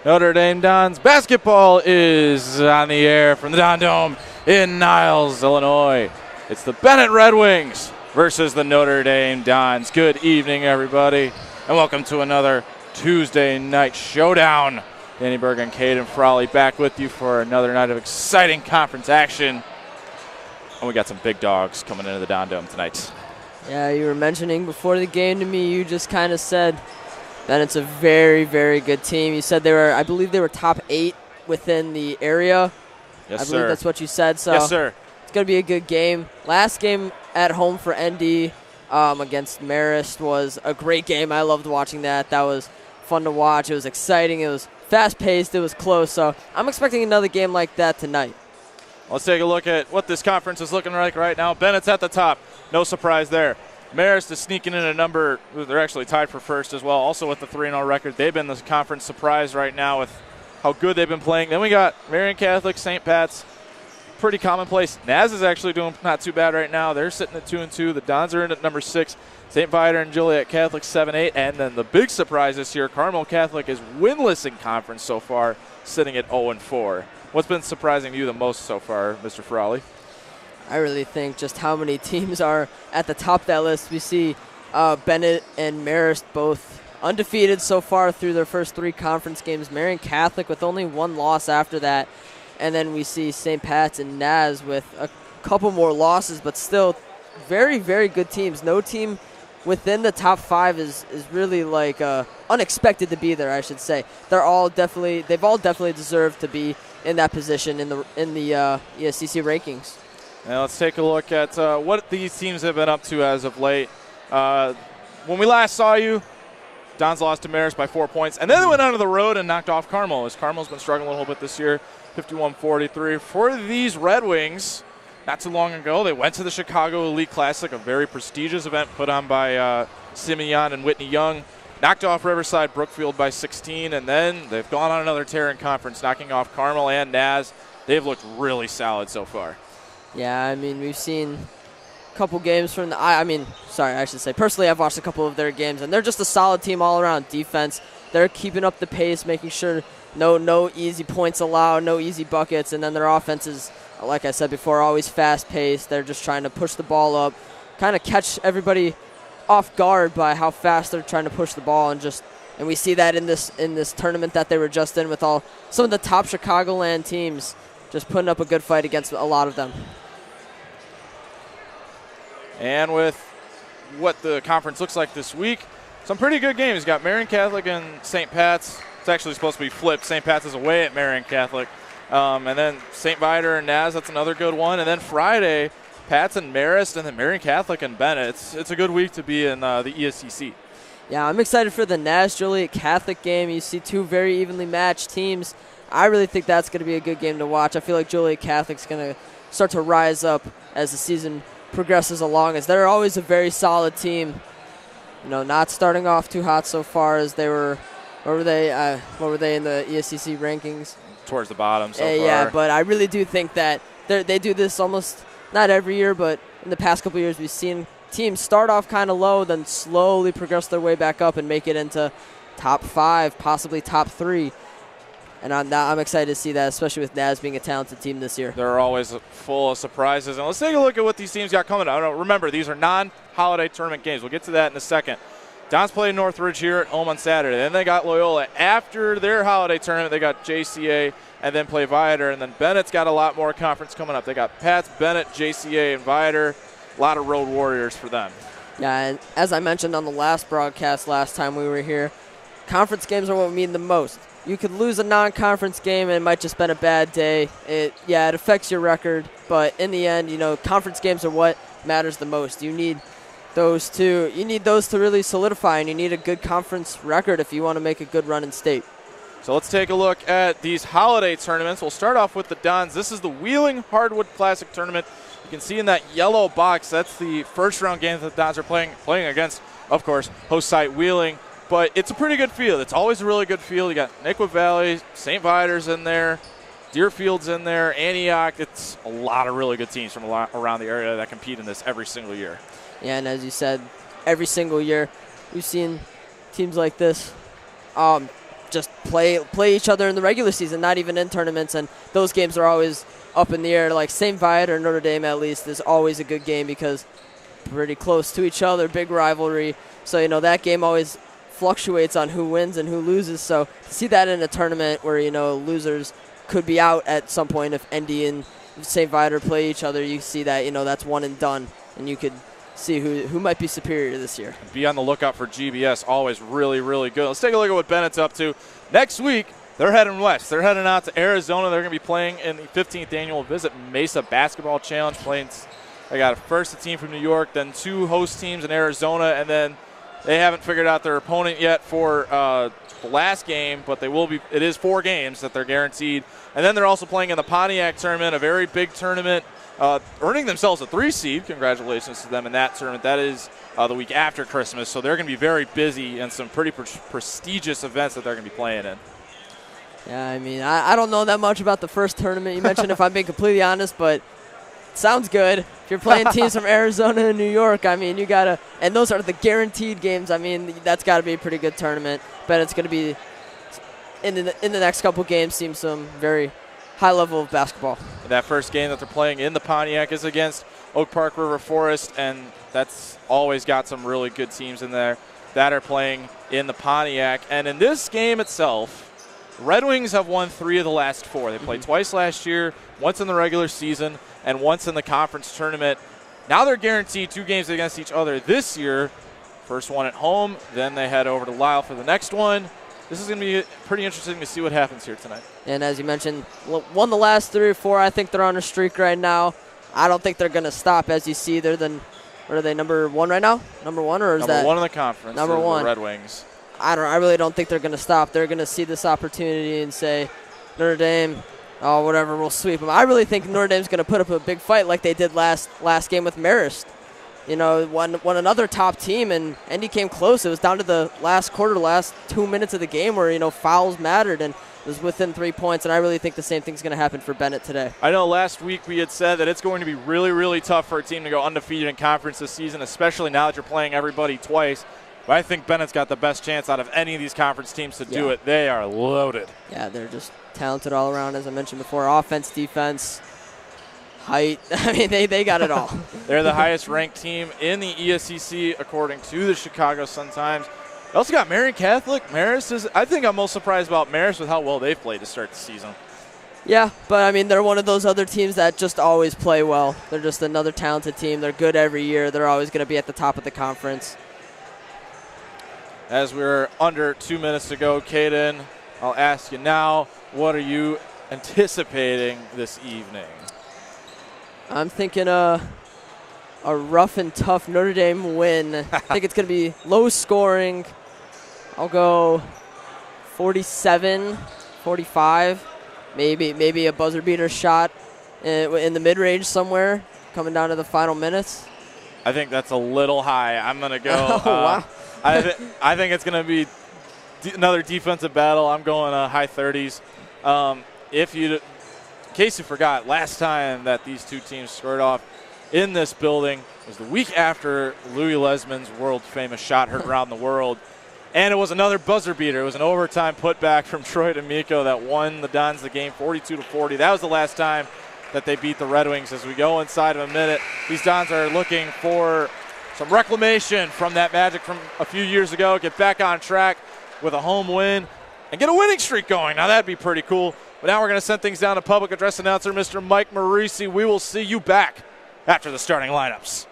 Notre Dame Dons basketball is on the air from the Don Dome in Niles, Illinois. It's the Benet Red Wings versus the Notre Dame Dons. Good evening, everybody, and welcome to another Tuesday night showdown. Danny Berg and Caden Frawley back with you for another night of exciting conference action. And we got some big dogs coming into the Don Dome tonight. Yeah, you were mentioning before the game to me, you just kind of said that it's a very, very good team. You said I believe they were top 8 within the area. Yes, I believe that's what you said. So yes, sir. It's going to be a good game. Last game at home for ND against Marist was a great game. I loved watching that. That was fun to watch. It was exciting. It was fast-paced. It was close. So I'm expecting another game like that tonight. Let's take a look at what this conference is looking like right now. Bennett's at the top. No surprise there. Marist is sneaking in a number. They're actually tied for first as well, also with the 3-0 record. They've been the conference surprise right now with how good they've been playing. Then we got Marian Catholic, St. Pat's. Pretty commonplace. Naz is actually doing not too bad right now. They're sitting at 2-2. The Dons are in at number 6. St. Viator and Joliet Catholic 7-8. And then the big surprise this year, Carmel Catholic is winless in conference so far, sitting at 0-4. What's been surprising you the most so far, Mr. Frawley? I really think just how many teams are at the top of that list. We see Benet and Marist both undefeated so far through their first 3 conference games. Marian Catholic with only 1 loss after that. And then we see St. Pat's and Naz with a couple more losses, but still very, very good teams. No team within the top 5 is really like unexpected to be there, I should say. They've all definitely deserved to be in that position in the ESCC rankings. Now let's take a look at what these teams have been up to as of late. When we last saw you, Dons lost to Marist by 4 points, and then they went on the road and knocked off Carmel, as Carmel's been struggling a little bit this year, 51-43. For these Red Wings, not too long ago, they went to the Chicago Elite Classic, a very prestigious event put on by Simeon and Whitney Young. Knocked off Riverside Brookfield by 16, and then they've gone on another tear in conference, knocking off Carmel and Naz. They've looked really solid so far. Yeah, I mean, we've seen a couple games from personally, I've watched a couple of their games, and they're just a solid team all around. Defense, they're keeping up the pace, making sure no easy points allowed, no easy buckets, and then their offense is, like I said before, always fast-paced. They're just trying to push the ball up, kind of catch everybody off guard by how fast they're trying to push the ball, and we see that in this tournament that they were just in with some of the top Chicagoland teams just putting up a good fight against a lot of them. And with what the conference looks like this week, some pretty good games. You got Marian Catholic and St. Pat's. It's actually supposed to be flipped. St. Pat's is away at Marian Catholic. And then St. Viator and Naz, that's another good one. And then Friday, Pat's and Marist, and then Marian Catholic and Benet. It's a good week to be in the ESCC. Yeah, I'm excited for the Naz Joliet Catholic game. You see 2 very evenly matched teams. I really think that's going to be a good game to watch. I feel like Joliet Catholic's going to start to rise up as the season progresses along, as they're always a very solid team. Not starting off too hot so far as they were. What were they in the ESCC rankings? Towards the bottom so far. Yeah, but I really do think that they do this almost not every year, but in the past couple of years we've seen teams start off kind of low, then slowly progress their way back up and make it into top 5, possibly top 3. And I'm excited to see that, especially with Naz being a talented team this year. They're always full of surprises. And let's take a look at what these teams got coming up. Remember, these are non-holiday tournament games. We'll get to that in a second. Dons play Northridge here at home on Saturday. Then they got Loyola. After their holiday tournament, they got JCA and then play Viator. And then Bennett's got a lot more conference coming up. They got Pat's, Benet, JCA, and Viator. A lot of road warriors for them. Yeah, and as I mentioned on the last broadcast last time we were here, conference games are what mean the most. You could lose a non-conference game and it might just been a bad day. It affects your record, but in the end, conference games are what matters the most. You need those to really solidify, and you need a good conference record if you want to make a good run in state. So let's take a look at these holiday tournaments. We'll start off with the Dons. This is the Wheeling Hardwood Classic Tournament. You can see in that yellow box, that's the first round game that the Dons are playing against, of course, host site Wheeling. But it's a pretty good field. It's always a really good field. You got Nequa Valley, St. Viator's in there, Deerfield's in there, Antioch. It's a lot of really good teams from around the area that compete in this every single year. Yeah, and as you said, every single year we've seen teams like this just play each other in the regular season, not even in tournaments. And those games are always up in the air. Like St. Vite or Notre Dame, at least, is always a good game because pretty close to each other, big rivalry. So, that game always fluctuates on who wins and who loses. So to see that in a tournament where, losers could be out at some point if ND and St. Vite play each other, you see that, that's one and done. And you could see who might be superior this year. Be on the lookout for GBS, always really, really good. Let's take a look at what Benet's up to. Next week, they're heading west. They're heading out to Arizona. They're going to be playing in the 15th annual Visit Mesa Basketball Challenge. They got first a team from New York, then 2 host teams in Arizona, and then they haven't figured out their opponent yet for the last game, but they will be. It is 4 games that they're guaranteed. And then they're also playing in the Pontiac tournament, a very big tournament, earning themselves a 3 seed. Congratulations to them in that tournament. That is the week after Christmas, so they're going to be very busy and some pretty prestigious events that they're going to be playing in. Yeah, I don't know that much about the first tournament you mentioned, if I'm being completely honest, but it sounds good. If you're playing teams from Arizona and New York, you got to – and those are the guaranteed games. That's got to be a pretty good tournament. But it's going to be in the next couple games, seems some very – high level of basketball. And that first game that they're playing in the Pontiac is against Oak Park River Forest, and that's always got some really good teams in there that are playing in the Pontiac. And in this game itself, Red Wings have won 3 of the last 4. They played twice last year, once in the regular season and once in the conference tournament. Now they're guaranteed 2 games against each other this year. First one at home, then they head over to Lisle for the next one. This is going to be pretty interesting to see what happens here tonight. And as you mentioned, won the last 3 or 4. I think they're on a streak right now. I don't think they're going to stop. As you see, what are they, number 1 right now? Number 1, or is number that number 1 in the conference? Number 1, the Red Wings. I really don't think they're going to stop. They're going to see this opportunity and say, Notre Dame, whatever, we'll sweep them. I really think Notre Dame's going to put up a big fight like they did last game with Marist. Won another top team, and Indy came close. It was down to the last quarter, last 2 minutes of the game where, fouls mattered, and it was within 3 points, and I really think the same thing's going to happen for Benet today. I know last week we had said that it's going to be really, really tough for a team to go undefeated in conference this season, especially now that you're playing everybody twice. But I think Bennett's got the best chance out of any of these conference teams to do it. They are loaded. Yeah, they're just talented all around, as I mentioned before. Offense, defense, height. They got it all. They're the highest ranked team in the ESCC according to the Chicago Sun-Times. They also got Marian Catholic. Marist I think I'm most surprised about Marist with how well they've played to start the season. Yeah, but they're one of those other teams that just always play well. They're just another talented team. They're good every year. They're always going to be at the top of the conference. As we're under 2 minutes to go, Caden, I'll ask you now, what are you anticipating this evening? I'm thinking a rough and tough Notre Dame win. I think it's going to be low scoring. I'll go 47, 45, maybe a buzzer beater shot in the mid-range somewhere coming down to the final minutes. I think that's a little high. I'm going to go. Wow. I think it's going to be another defensive battle. I'm going high 30s. In case you forgot, last time that these two teams squared off in this building was the week after Louis Lesmon's world-famous shot heard around the world. And it was another buzzer beater. It was an overtime putback from Troy D'Amico that won the Dons the game 42-40. That was the last time that they beat the Red Wings. As we go inside of a minute, these Dons are looking for some reclamation from that magic from a few years ago, get back on track with a home win, and get a winning streak going. Now that'd be pretty cool. But now we're going to send things down to public address announcer Mr. Mike Marisi. We will see you back after the starting lineups.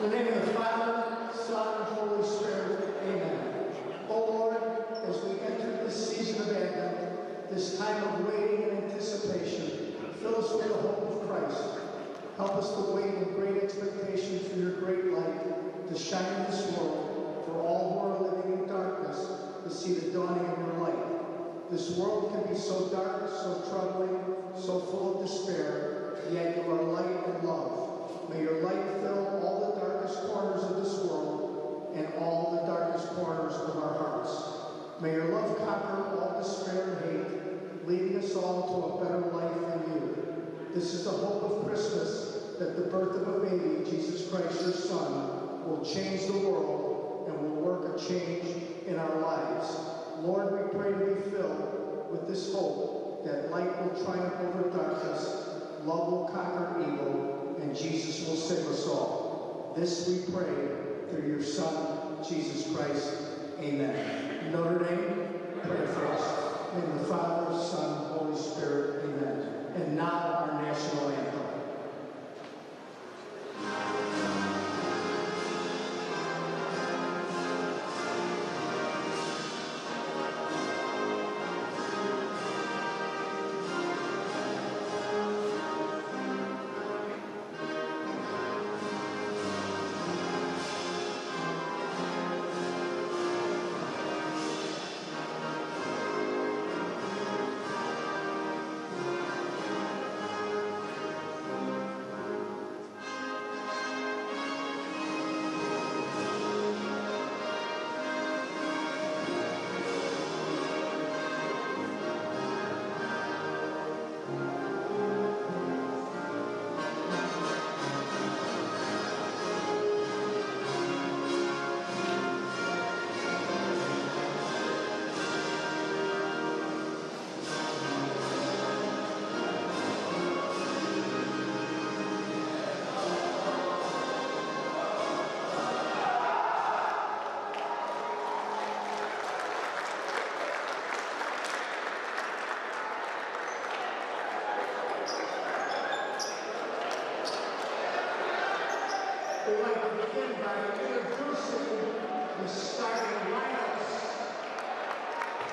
In the name of the Father, Son, and Holy Spirit, amen. O Lord, as we enter this season of Advent, this time of waiting and anticipation, fill us with the hope of Christ. Help us to wait in great expectation for your great light to shine in this world, for all who are living in darkness to see the dawning of your light. This world can be so dark, so troubling, so full of despair, yet you are light and love. May your light fill all the darkest corners of this world and all the darkest corners of our hearts. May your love conquer all despair and hate, leading us all to a better life in you. This is the hope of Christmas, that the birth of a baby, Jesus Christ, your Son, will change the world and will work a change in our lives. Lord, we pray to be filled with this hope that light will triumph over darkness, love will conquer evil, and Jesus will save us all. This we pray through your Son, Jesus Christ. Amen. Notre Dame, pray for us. In the Father, Son, Holy Spirit. Amen. And now our national anthem. We'd like to begin by introducing the starting lineups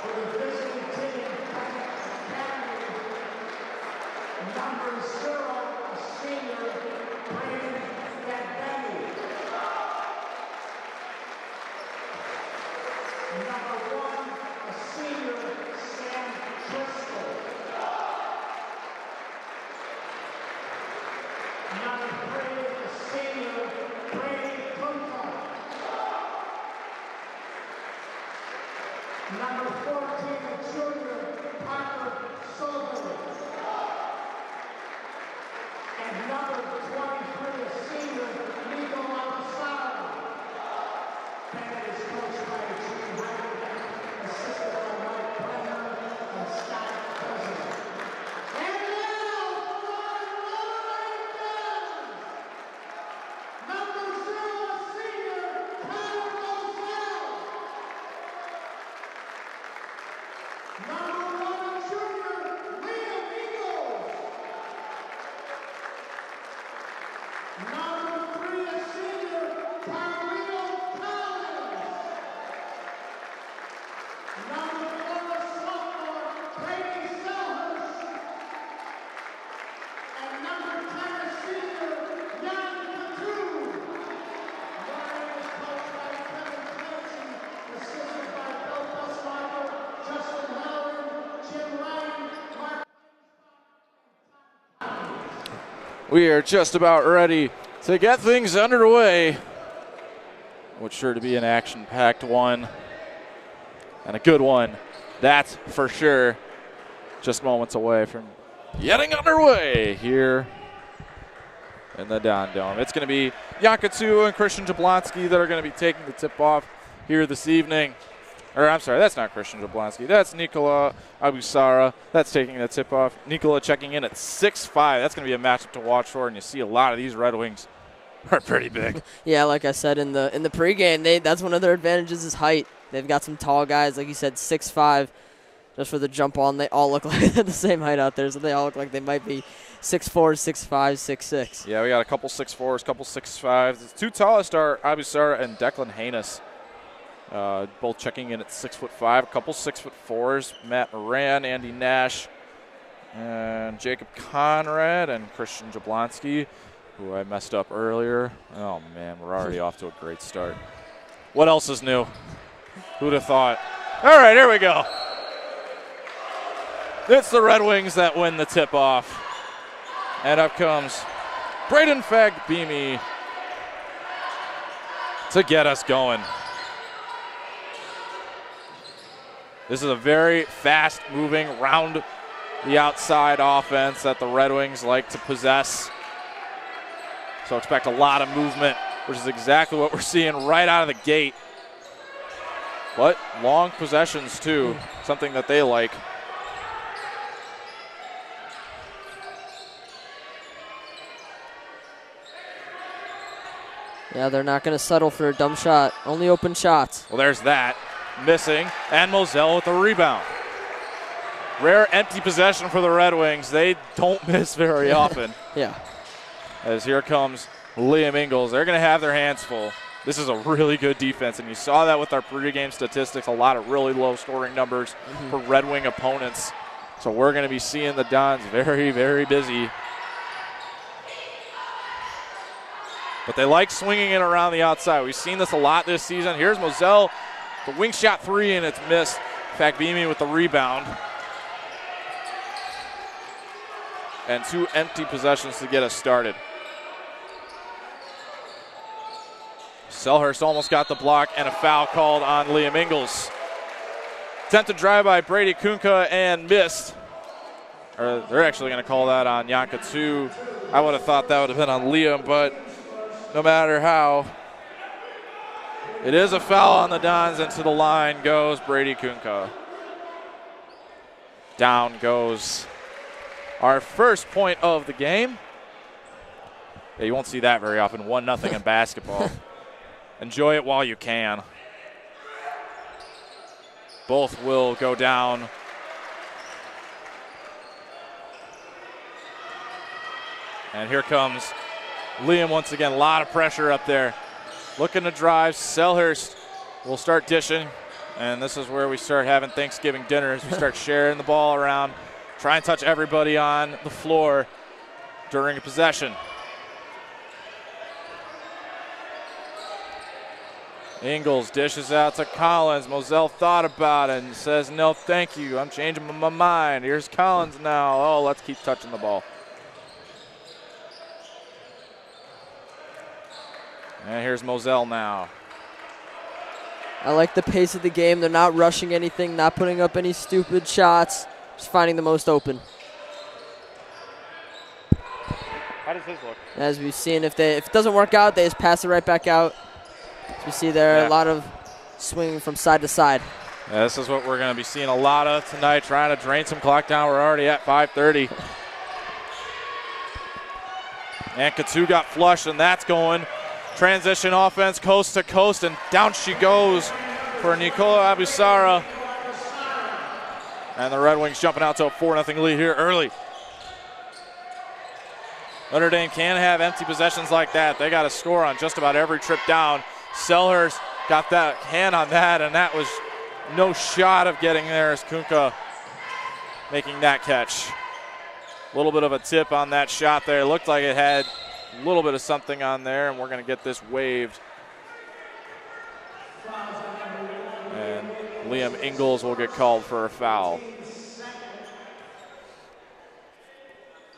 for the visiting team, Benet Academy. Number 0, a senior, Benet. Number 1, a senior, Sam Driscoll. Number 3, a senior, Number 14, a junior, Parker Sobel. And number 23, a senior, Nico Alasara. Benet is coached by Gene Howard, assisted by Mike Brenner and Scott President. And now, for Notre Dame, number 0, senior, Connor Moselle. Number 1, junior, Liam Eagles. Number 3, a senior, Carlito Collins. Number 4, a sophomore, Brady Sellers. And number 10, a senior, Jan Couture. Ryan is coached by Kevin Clancy, assisted by Bill Busweiler, Justin Howard, Jim Ryan, Mark. We are just about ready to get things underway. What's sure to be an action-packed one and a good one, that's for sure. Just moments away from getting underway here in the Don Dome. It's going to be Yakatsu and Christian Jablonski that are going to be taking the tip-off here this evening. Or I'm sorry, that's not Christian Jablonski. That's Nikola Abusara. That's taking the tip-off. Nikola checking in at 6'5". That's going to be a matchup to watch for, and you see a lot of these Red Wings are pretty big. Yeah, like I said in the pregame, that's one of their advantages is height. They've got some tall guys, like you said, 6'5". Just for the jump on, they all look like they're the same height out there, so they all look like they might be 6'4", 6'5", 6'6". Yeah, we got a couple 6'4s, couple 6'5s. The two tallest are Abusara and Declan Haynes. Both checking in at 6'5", a couple 6'4s, Matt Moran, Andy Nash, and Jacob Conrad, and Christian Jablonski, who I messed up earlier. Oh man, we're already off to a great start. What else is new? Who'd have thought? All right, here we go. It's the Red Wings that win the tip-off. And up comes Braden Fagbemi to get us going. This is a very fast-moving, round the outside offense that the Red Wings like to possess. So expect a lot of movement, which is exactly what we're seeing right out of the gate. But long possessions too, something that they like. Yeah, they're not going to settle for a dumb shot. Only open shots. Well, there's that. Missing. And Moselle with the rebound. Rare empty possession for the Red Wings. They don't miss very often. Yeah. As here comes Liam Ingles. They're going to have their hands full. This is a really good defense, and you saw that with our pregame statistics, a lot of really low scoring numbers for Red Wing opponents. So we're going to be seeing the Dons very, very busy. But they like swinging it around the outside. We've seen this a lot this season. Here's Moselle, the wing shot three, and it's missed. Fagbemi with the rebound. And 2 empty possessions to get us started. Selhurst almost got the block, and a foul called on Liam Ingles. Attempted drive by Brady Kunka and missed. Or they're actually going to call that on Yanka too. I would have thought that would have been on Liam, but no matter how, it is a foul on the Dons, and to the line goes Brady Kunka. Down goes our first point of the game. Yeah, you won't see that very often. 1-0 in basketball. Enjoy it while you can. Both will go down. And here comes Liam once again. A lot of pressure up there. Looking to drive. Selhurst will start dishing. And this is where we start having Thanksgiving dinners. We start sharing the ball around. Try and touch everybody on the floor during a possession. Ingles dishes out to Collins. Moselle thought about it and says, no, thank you. I'm changing my mind. Here's Collins now. Oh, let's keep touching the ball. And here's Moselle now. I like the pace of the game. They're not rushing anything, not putting up any stupid shots, just finding the most open. How does his look? As we've seen, if it doesn't work out, they just pass it right back out. As we see there, a lot of swinging from side to side. Yeah, this is what we're going to be seeing a lot of tonight, trying to drain some clock down. We're already at 5:30. And Katsu got flushed, and that's going. Transition offense, coast to coast, and down she goes for Nicola Abusara. And the Red Wings jumping out to a 4-0 lead here early. Notre Dame can have empty possessions like that. They got to score on just about every trip down. Selhurst got that hand on that, and that was no shot of getting there as Kunka making that catch. A little bit of a tip on that shot there. It looked like it had a little bit of something on there, and we're going to get this waived. And Liam Ingles will get called for a foul.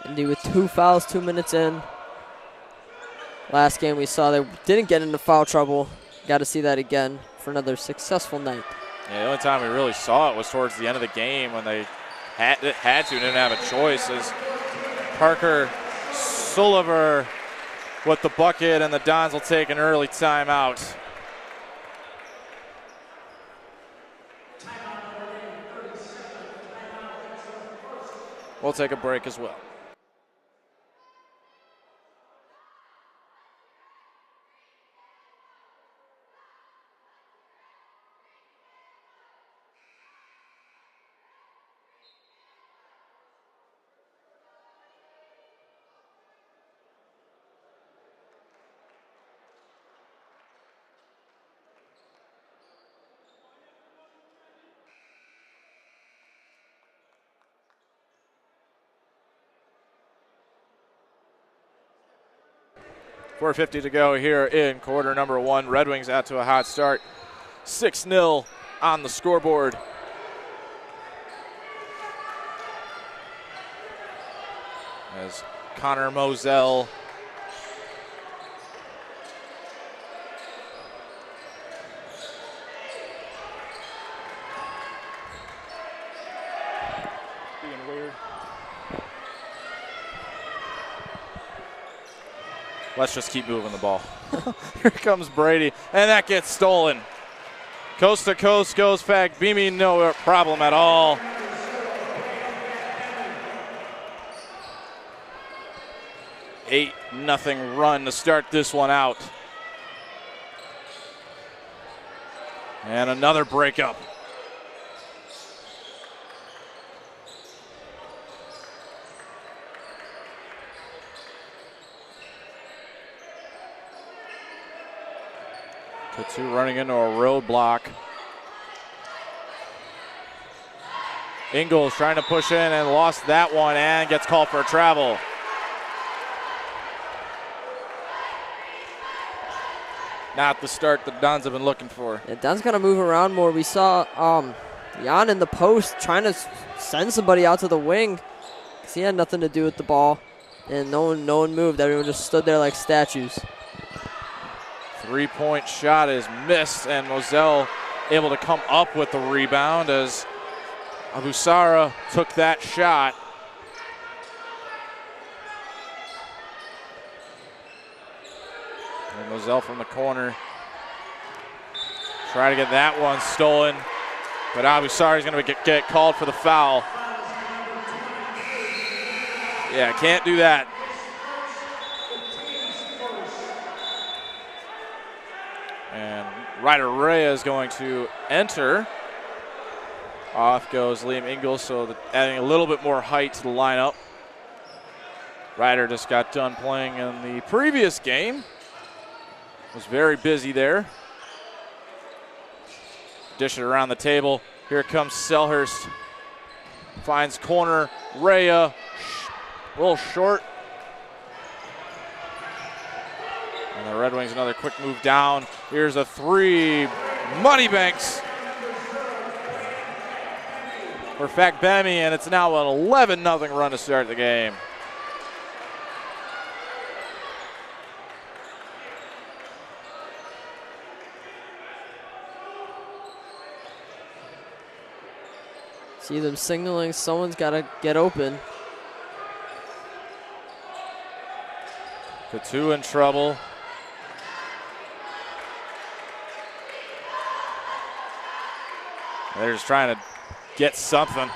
Indy with 2 fouls, 2 minutes in. Last game we saw they didn't get into foul trouble. Got to see that again for another successful night. Yeah, the only time we really saw it was towards the end of the game when they had to, didn't have a choice, as Parker Sulliver with the bucket, and the Dons will take an early timeout. We'll take a break as well. .450 to go here in quarter number 1. Red Wings out to a hot start. 6-0 on the scoreboard. as Connor Moselle being weird. Let's just keep moving the ball. Here comes Brady, and that gets stolen. Coast to coast goes Fagbemi, no problem at all. Nothing run to start this one out. And another breakup. Katsu running into a roadblock. Ingles trying to push in and lost that one and gets called for a travel. Not the start the Dons have been looking for. Yeah, Don's got to move around more. We saw Jan in the post trying to send somebody out to the wing because he had nothing to do with the ball, and no one moved. Everyone just stood there like statues. 3-point shot is missed, and Moselle able to come up with the rebound as Abusara took that shot. And Moselle from the corner. Try to get that one stolen, but Abusara is going to get called for the foul. Yeah, can't do that. And Ryder Rea is going to enter. Off goes Liam Ingles, so adding a little bit more height to the lineup. Ryder just got done playing in the previous game. Was very busy there. Dish it around the table. Here comes Selhurst. Finds corner. Rea, a little short. And the Red Wings another quick move down. Here's a three. Moneybanks for Fagbemi, and it's now an 11-0 run to start the game. See them signaling someone's got to get open. The two in trouble. They're just trying to get something.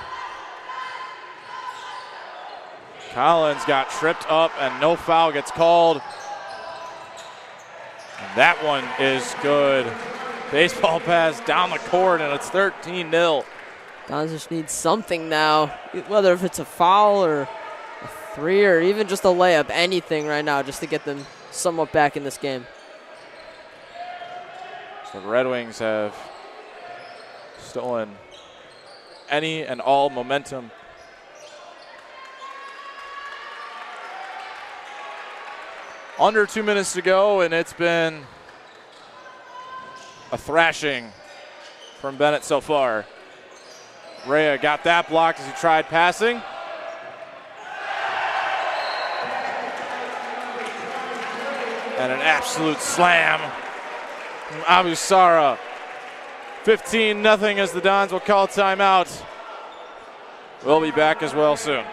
Collins got tripped up and no foul gets called. And that one is good. Baseball pass down the court and it's 13-0. Dons just need something now, whether if it's a foul or a three or even just a layup, anything right now just to get them somewhat back in this game. So the Red Wings have stolen any and all momentum. Under 2 minutes to go, and it's been a thrashing from Benet so far. Rea got that blocked as he tried passing. And an absolute slam from Abusara. 15-0 as the Dons will call timeout. We'll be back as well soon.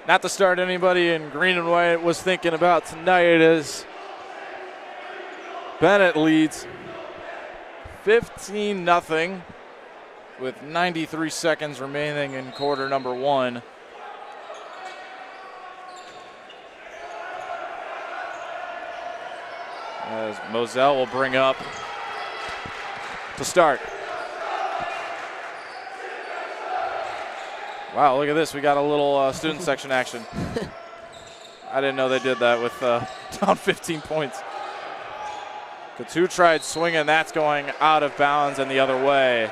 Not the start anybody in green and white was thinking about tonight as Benet leads 15-0 with 93 seconds remaining in quarter number one. as Moselle will bring up to start. Wow, look at this. We got a little student section action. I didn't know they did that with down 15 points. Coutu tried swinging. That's going out of bounds and the other way.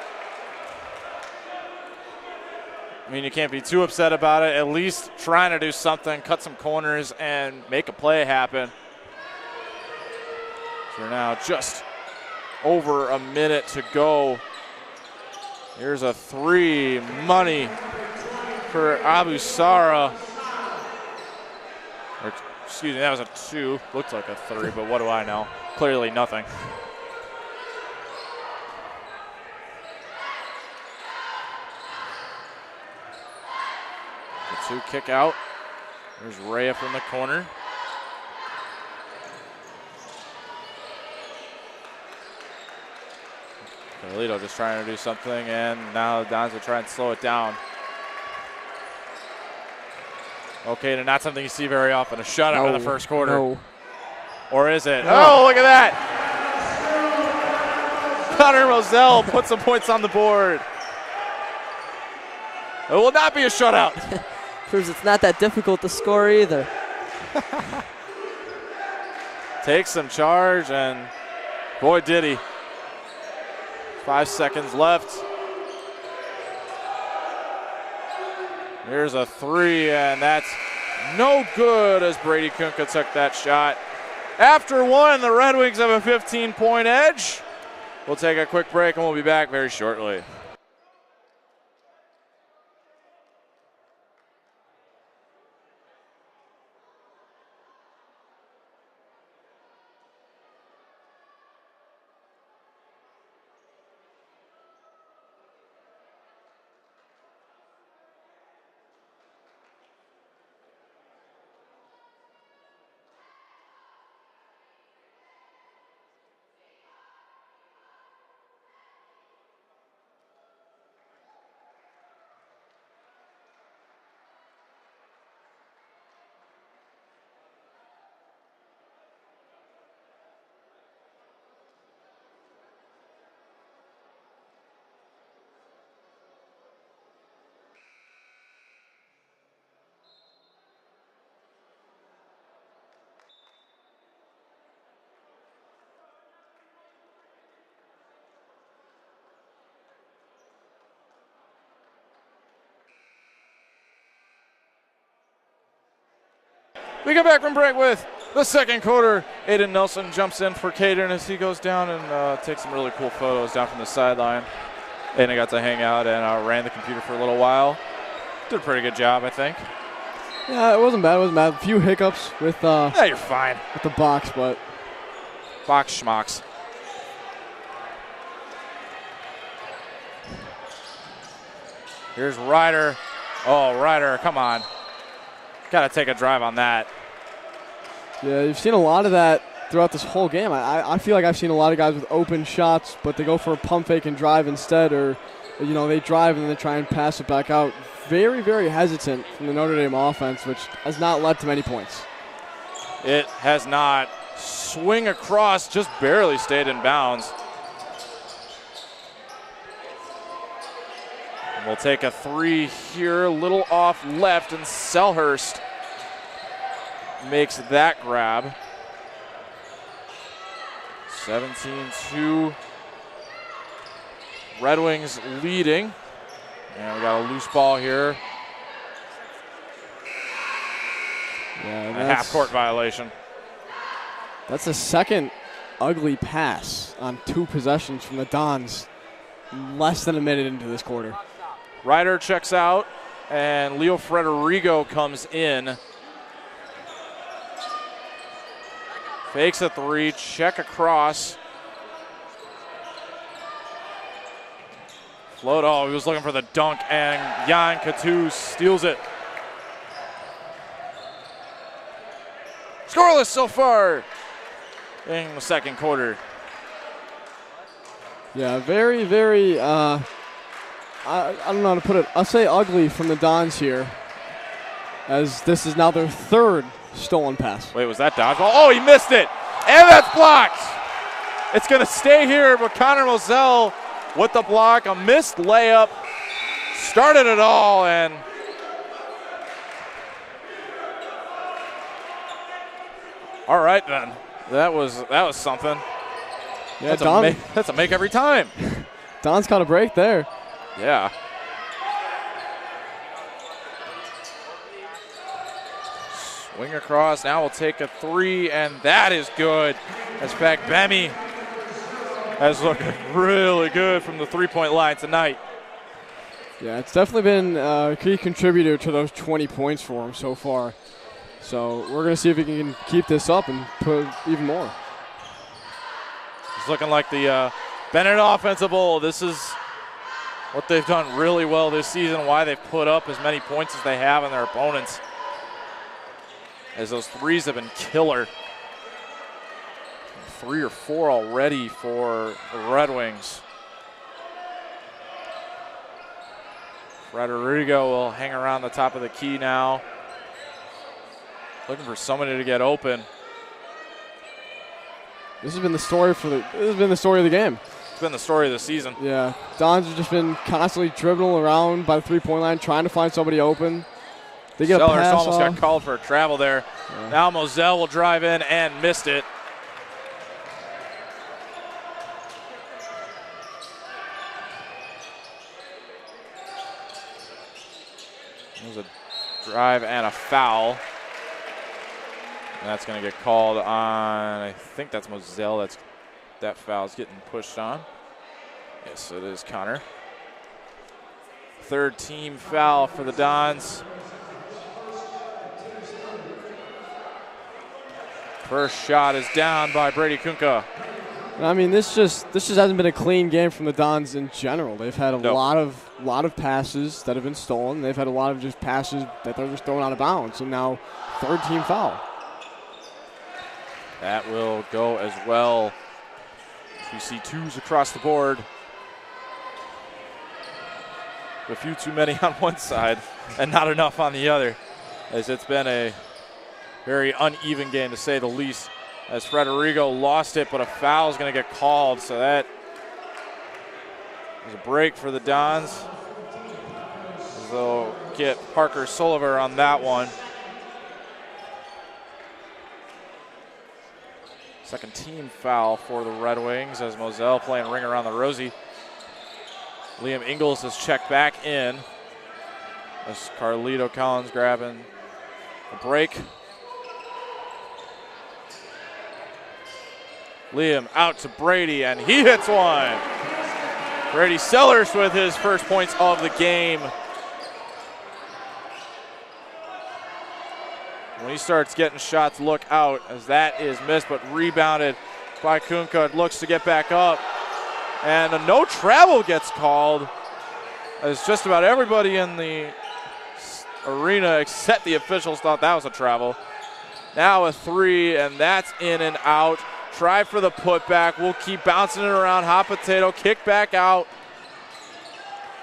I mean, you can't be too upset about it. At least trying to do something, cut some corners, and make a play happen. So now just over a minute to go. Here's a three, money for Abusara. Or, excuse me, that was a two. Looked like a three, but what do I know? Clearly nothing. The two kick out. There's Rhea from the corner. Carlito just trying to do something, and now the Dons will try and slow it down. Okay, not something you see very often, a shutout in the first quarter. No. Or is it? Oh, look at that. Connor Moselle put some points on the board. It will not be a shutout. Proves it's not that difficult to score either. Takes some charge, and boy, did he. 5 seconds left. Here's a three, and that's no good as Brady Kunka took that shot. After one, the Red Wings have a 15-point edge. We'll take a quick break, and we'll be back very shortly. We come back from break with the second quarter. Aiden Nelson jumps in for Caden as he goes down and takes some really cool photos down from the sideline. Aiden got to hang out and ran the computer for a little while. Did a pretty good job, I think. Yeah, it wasn't bad. It wasn't bad. A few hiccups with yeah, you're fine. With the box, but box schmucks. Here's Ryder. Oh, Ryder, come on. Got to take a drive on that. Yeah, you've seen a lot of that throughout this whole game. I feel like I've seen a lot of guys with open shots, but they go for a pump fake and drive instead, or they drive and then they try and pass it back out. Very, very hesitant from the Notre Dame offense, which has not led to many points. It has not. Swing across, just barely stayed in bounds. We'll take a three here, a little off left, and Selhurst makes that grab. 17-2. Red Wings leading. And we got a loose ball here. Yeah, a half-court violation. That's a second ugly pass on 2 possessions from the Dons less than a minute into this quarter. Ryder checks out, and Leo Frederigo comes in. Fakes a three, check across. Float, he was looking for the dunk, and Jan Coutu steals it. Scoreless so far in the second quarter. Yeah, very, very, I don't know how to put it. I'll say ugly from the Dons here, as this is now their 3rd stolen pass. Wait, was that dodgeball? Oh, he missed it. And that's blocked. It's going to stay here, but Connor Moselle with the block. A missed layup. Started it all, and all right then. That was something. Yeah, That's a make every time. Don's caught a break there. Yeah. Swing across. Now we'll take a three, and that is good. As fact, Bemi has looked really good from the three-point line tonight. Yeah, it's definitely been a key contributor to those 20 points for him so far. So we're going to see if he can keep this up and put even more. It's looking like the Benet offensive bowl. This is what they've done really well this season, why they've put up as many points as they have on their opponents. As those threes have been killer. 3 or 4 already for the Red Wings. Rodrigo will hang around the top of the key now. Looking for somebody to get open. This has been the story of the game. It's been the story of the season. Yeah, Don's have just been constantly dribbling around by the three-point line, trying to find somebody open. They get Sellers a pass almost off. got called for a travel there. Yeah. Now Moselle will drive in and missed it. There's a drive and a foul. And that's going to get called on, I think that's Moselle. That foul's getting pushed on. Yes, it is Connor. Third team foul for the Dons. First shot is down by Brady Kunka. I mean, this just hasn't been a clean game from the Dons in general. They've had a lot of passes that have been stolen. They've had a lot of just passes that they're just throwing out of bounds. And now, third team foul. That will go as well. We see twos across the board. A few too many on one side and not enough on the other, as it's been a very uneven game to say the least. As Frederigo lost it, but a foul is going to get called, so that is a break for the Dons. As they'll get Parker Sullivan on that one. Second team foul for the Red Wings as Moselle playing ring around the rosy. Liam Ingles is checked back in as Carlito Collins grabbing a break. Liam out to Brady, and he hits one. Brady Sellers with his first points of the game. When he starts getting shots, look out, as that is missed, but rebounded by Kunka. Looks to get back up. And a no travel gets called, as just about everybody in the arena except the officials thought that was a travel. Now a three, and that's in and out. Try for the putback. We'll keep bouncing it around. Hot potato, kick back out.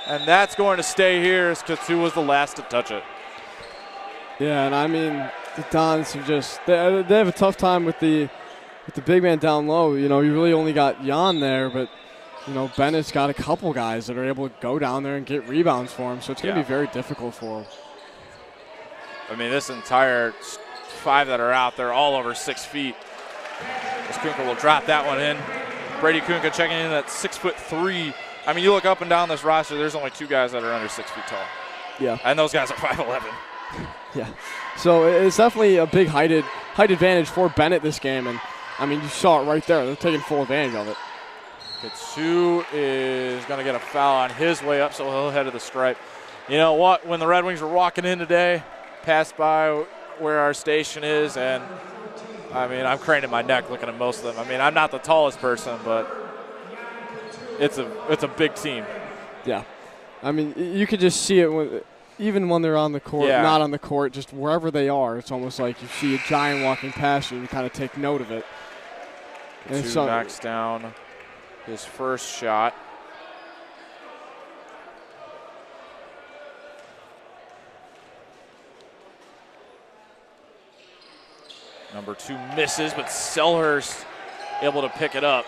And that's going to stay here as Katsu was the last to touch it. Yeah, and I mean, the Dons have they have a tough time with the big man down low. You know, you really only got Jan there, but, you know, Bennett's got a couple guys that are able to go down there and get rebounds for him, so it's going to be very difficult for him. I mean, this entire 5 that are out, they're all over 6 feet. As Kunka will drop that one in. Brady Kunka checking in at 6'3". I mean, you look up and down this roster, there's only 2 guys that are under 6 feet tall. Yeah. And those guys are 5'11". Yeah. So it's definitely a big height advantage for Benet this game, and I mean, you saw it right there. They're taking full advantage of it. Katsu is going to get a foul on his way up, so he'll head to the stripe. You know what? When the Red Wings were walking in today, passed by where our station is, and I mean, I'm craning my neck looking at most of them. I mean, I'm not the tallest person, but it's a big team. Yeah. I mean, you could just see it even when they're on the court, not on the court, just wherever they are. It's almost like you see a giant walking past you and you kind of take note of it. And Katsu knocks down his first shot. Number 2 misses, but Selhurst able to pick it up.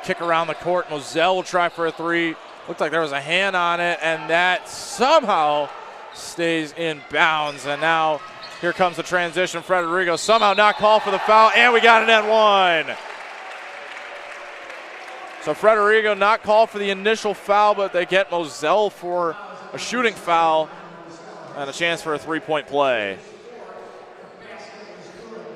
Kick around the court. Moselle will try for a 3. Looked like there was a hand on it, and that somehow stays in bounds. And now here comes the transition. Frederigo somehow not called for the foul, and we got it at 1. So Frederigo not called for the initial foul, but they get Moselle for a shooting foul and a chance for a 3-point play.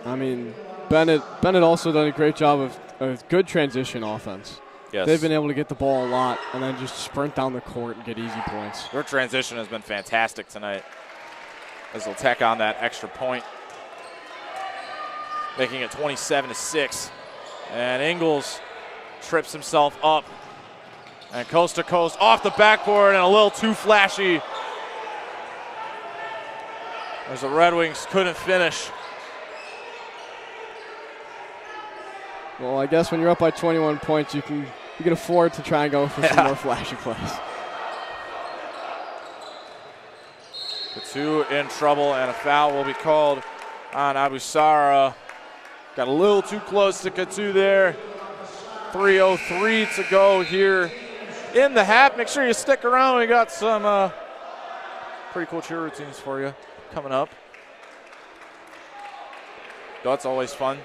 I mean, Benet also done a great job of good transition offense. Yes. They've been able to get the ball a lot and then just sprint down the court and get easy points. Their transition has been fantastic tonight, as they'll tack on that extra point, making it 27-6. And Ingles trips himself up, and coast to coast off the backboard, and a little too flashy, as the Red Wings couldn't finish. Well, I guess when you're up by 21 points, you can afford to try and go for some more flashy plays. Katu in trouble, and a foul will be called on Abusara. Got a little too close to Katu there. 3:03 to go here in the half. Make sure you stick around. We got some pretty cool cheer routines for you coming up. That's always fun.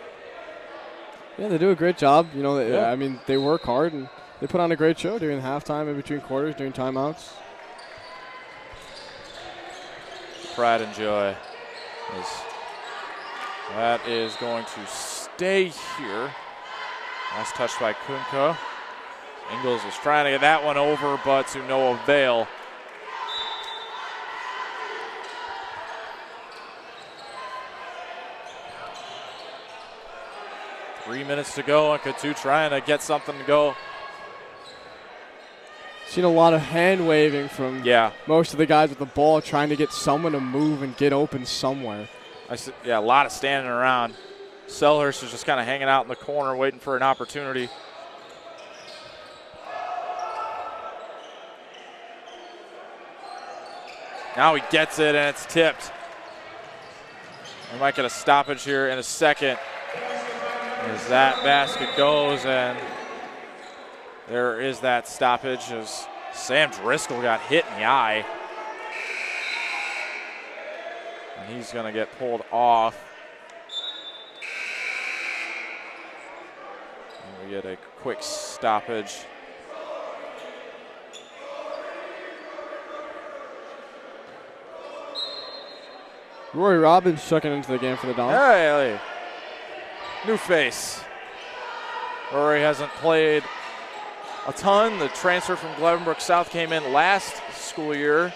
Yeah, they do a great job. You know, I mean, they work hard and they put on a great show during halftime, in between quarters, during timeouts. Pride and joy. That is going to stay here. Last touch by Kunko. Ingles was trying to get that one over, but to no avail. Three minutes to go, and Katu trying to get something to go. Seen a lot of hand waving from most of the guys with the ball, trying to get someone to move and get open somewhere. A lot of standing around. Selhurst is just kind of hanging out in the corner waiting for an opportunity. Now he gets it, and it's tipped. We might get a stoppage here in a second as that basket goes, and there is that stoppage as Sam Driscoll got hit in the eye. And he's going to get pulled off. And we get a quick stoppage. Rory Robbins checking into the game for the Dons. Hey, new face. Rory hasn't played a ton. The transfer from Glevenbrook South came in last school year.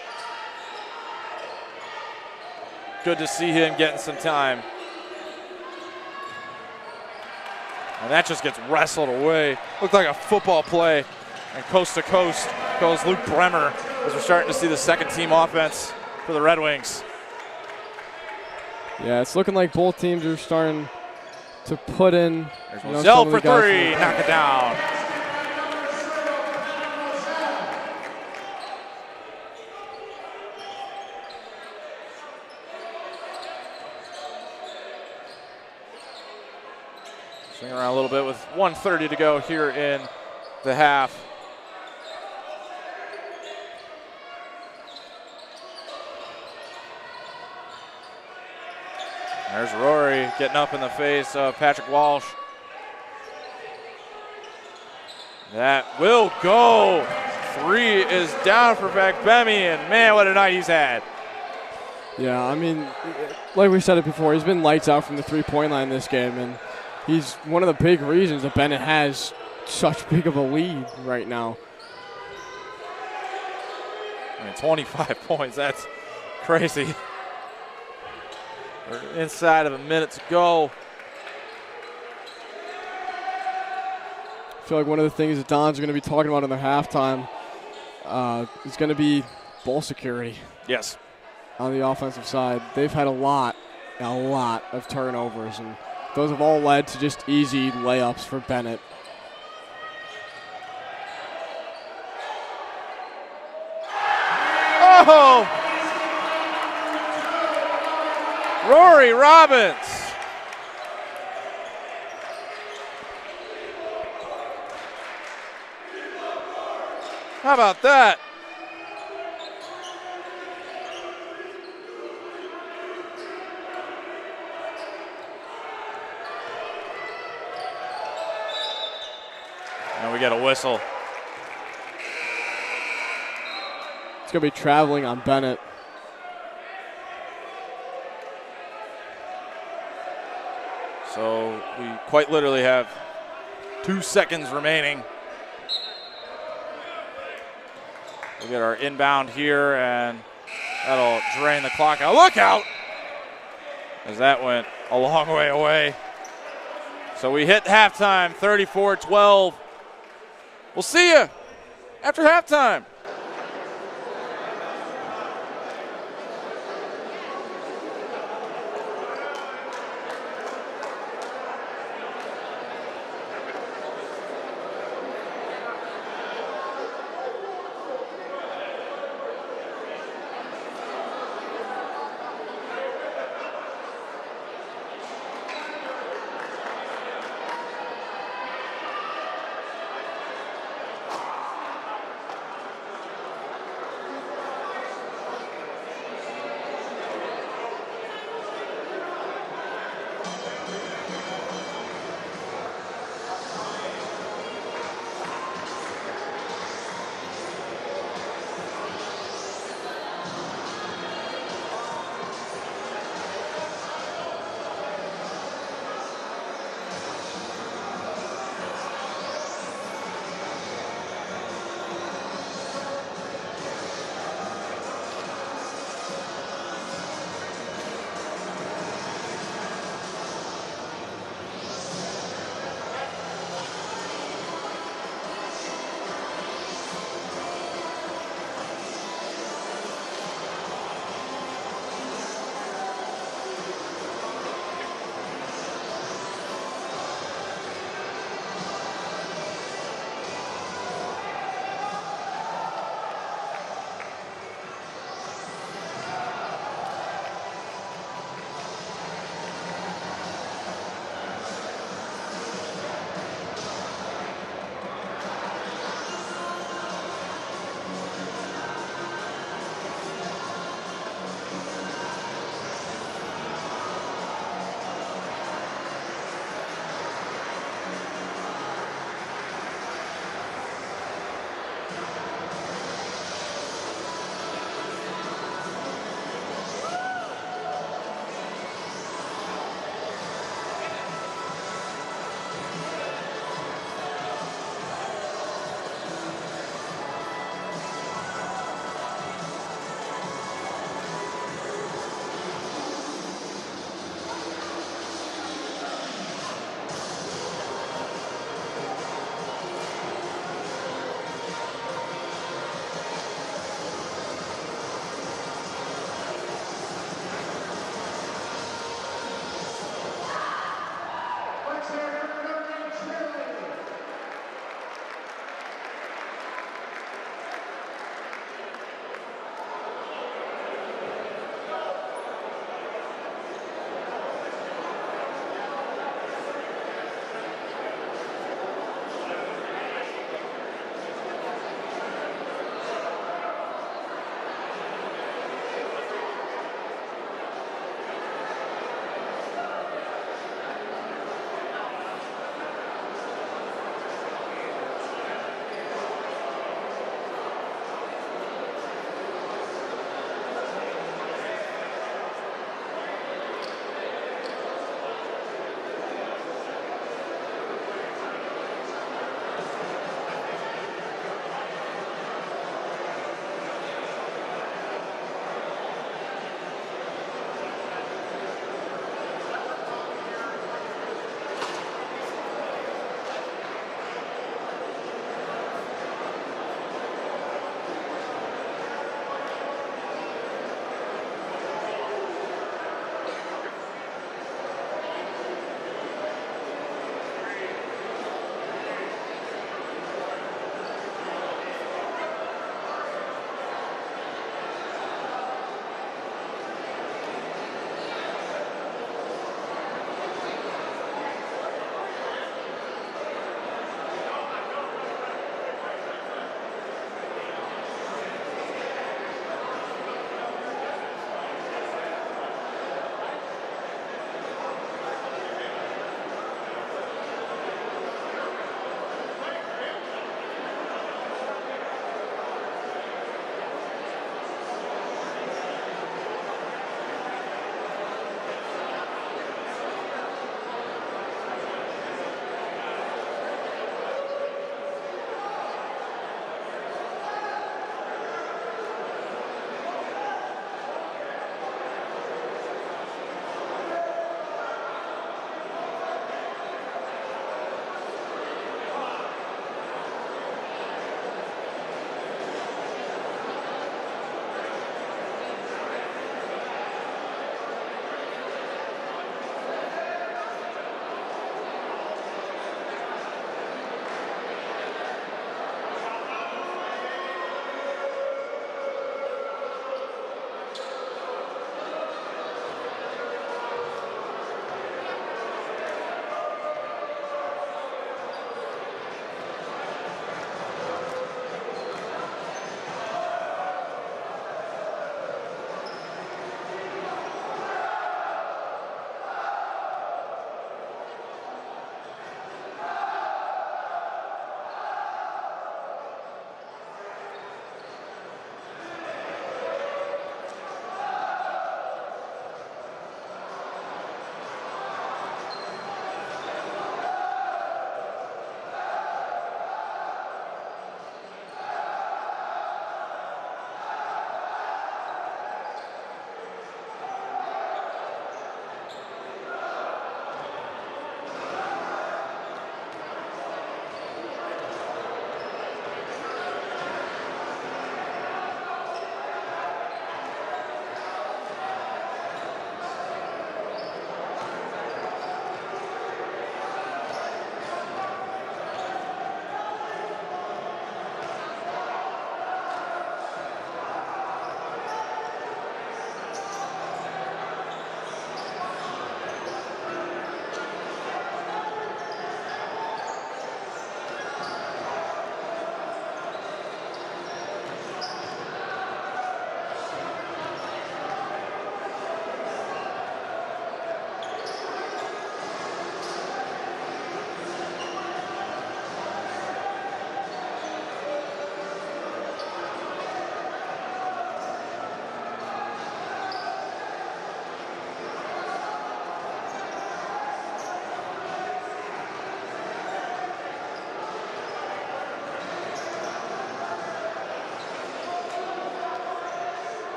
Good to see him getting some time. And that just gets wrestled away. Looked like a football play. And coast to coast goes Luke Bremer as we're starting to see the second team offense for the Red Wings. Yeah, it's looking like both teams are starting to put in. There's Moselle for three, knock it down. Swing around a little bit with 1:30 to go here in the half. There's Rory getting up in the face of Patrick Walsh. That will go. Three is down for Vakbemi, and man, what a night he's had. Yeah, I mean, like we said it before, he's been lights out from the three-point line this game, and he's one of the big reasons that Benet has such big of a lead right now. I mean, 25 points, that's crazy. We're inside of a minute to go. I feel like one of the things that Don's are going to be talking about in their halftime is going to be ball security. Yes. On the offensive side. They've had a lot of turnovers, and those have all led to just easy layups for Benet. Oh! Rory Robbins How about that? And we get a whistle. It's going to be traveling on Benet. So we quite literally have 2 seconds remaining. We get our inbound here, and that'll drain the clock out. Look out! As that went a long way away. So we hit halftime, 34-12. We'll see you after halftime.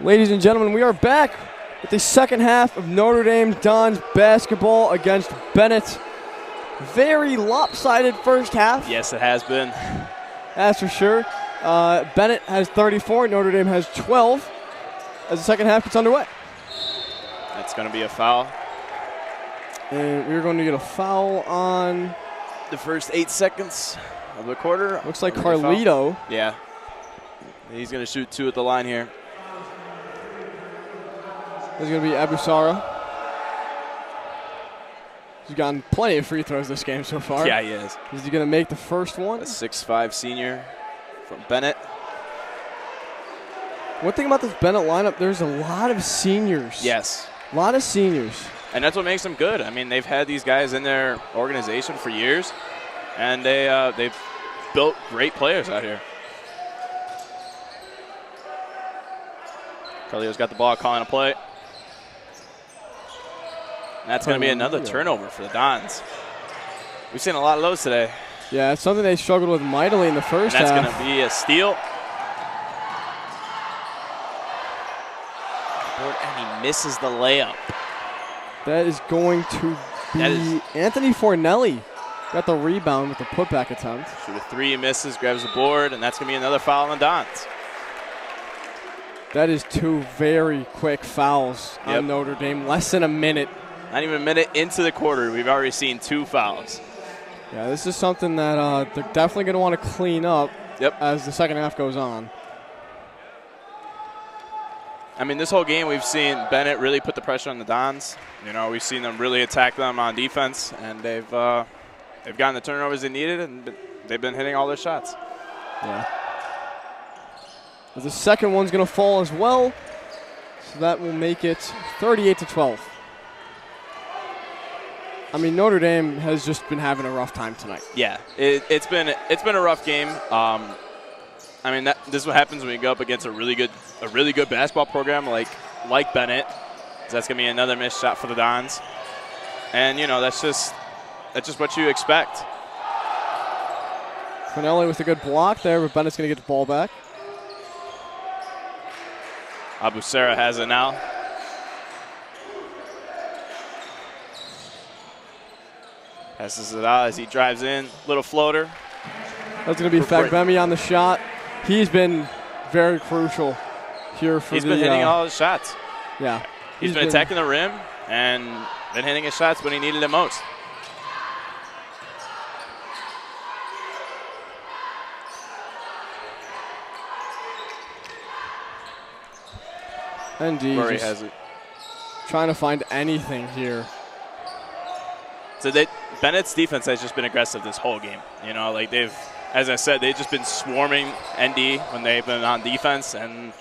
Ladies and gentlemen, we are back with the second half of Notre Dame Dons basketball against Benet. Very lopsided first half. Yes, it has been. That's for sure. Benet has 34, Notre Dame has 12 as the second half gets underway. That's going to be a foul. And we're going to get a foul on The first 8 seconds of the quarter. looks like Gonna be a foul. Carlito. Yeah. He's going to shoot 2 at the line here. This is going to be Abusara. He's gotten plenty of free throws this game so far. Yeah, he is. Is he going to make the first one? A 6'5" senior from Benet. One thing about this Benet lineup, there's a lot of seniors. Yes. A lot of seniors. And that's what makes them good. I mean, they've had these guys in their organization for years, and they've built great players out here. Carlito's got the ball, calling a play. And that's going to be another turnover for the Dons. We've seen a lot of those today. Yeah, it's something they struggled with mightily in the first And that's half. going to be a steal. And he misses the layup. That is going to be Anthony Fornelli. Got the rebound with the putback attempt. Shoot a 3, misses, grabs the board, and that's going to be another foul on the Dons. That is 2 very quick fouls on Notre Dame. Less than a minute. Not even a minute into the quarter, we've already seen 2 fouls. Yeah, this is something that they're definitely going to want to clean up as the second half goes on. I mean, this whole game we've seen Benet really put the pressure on the Dons. You know, we've seen them really attack them on defense, and they've gotten the turnovers they needed, and they've been hitting all their shots. Yeah. The second one's going to fall as well, so that will make it 38-12. I mean, Notre Dame has just been having a rough time tonight. Yeah, it's been a rough game. I mean, this is what happens when you go up against a really good basketball program like Benet. That's gonna be another missed shot for the Dons, and you know that's just what you expect. Finelli with a good block there, but Bennett's gonna get the ball back. Abusara has it now. Passes it out as he drives in. Little floater. That's going to be Fagbemi on the shot. He's been very crucial here for He's been hitting all his shots. Yeah. He's been attacking the rim and been hitting his shots when he needed it most. ND Murray has it. Trying to find anything here. So Bennett's defense has just been aggressive this whole game. You know, like as I said, they've just been swarming ND when they've been on defense, and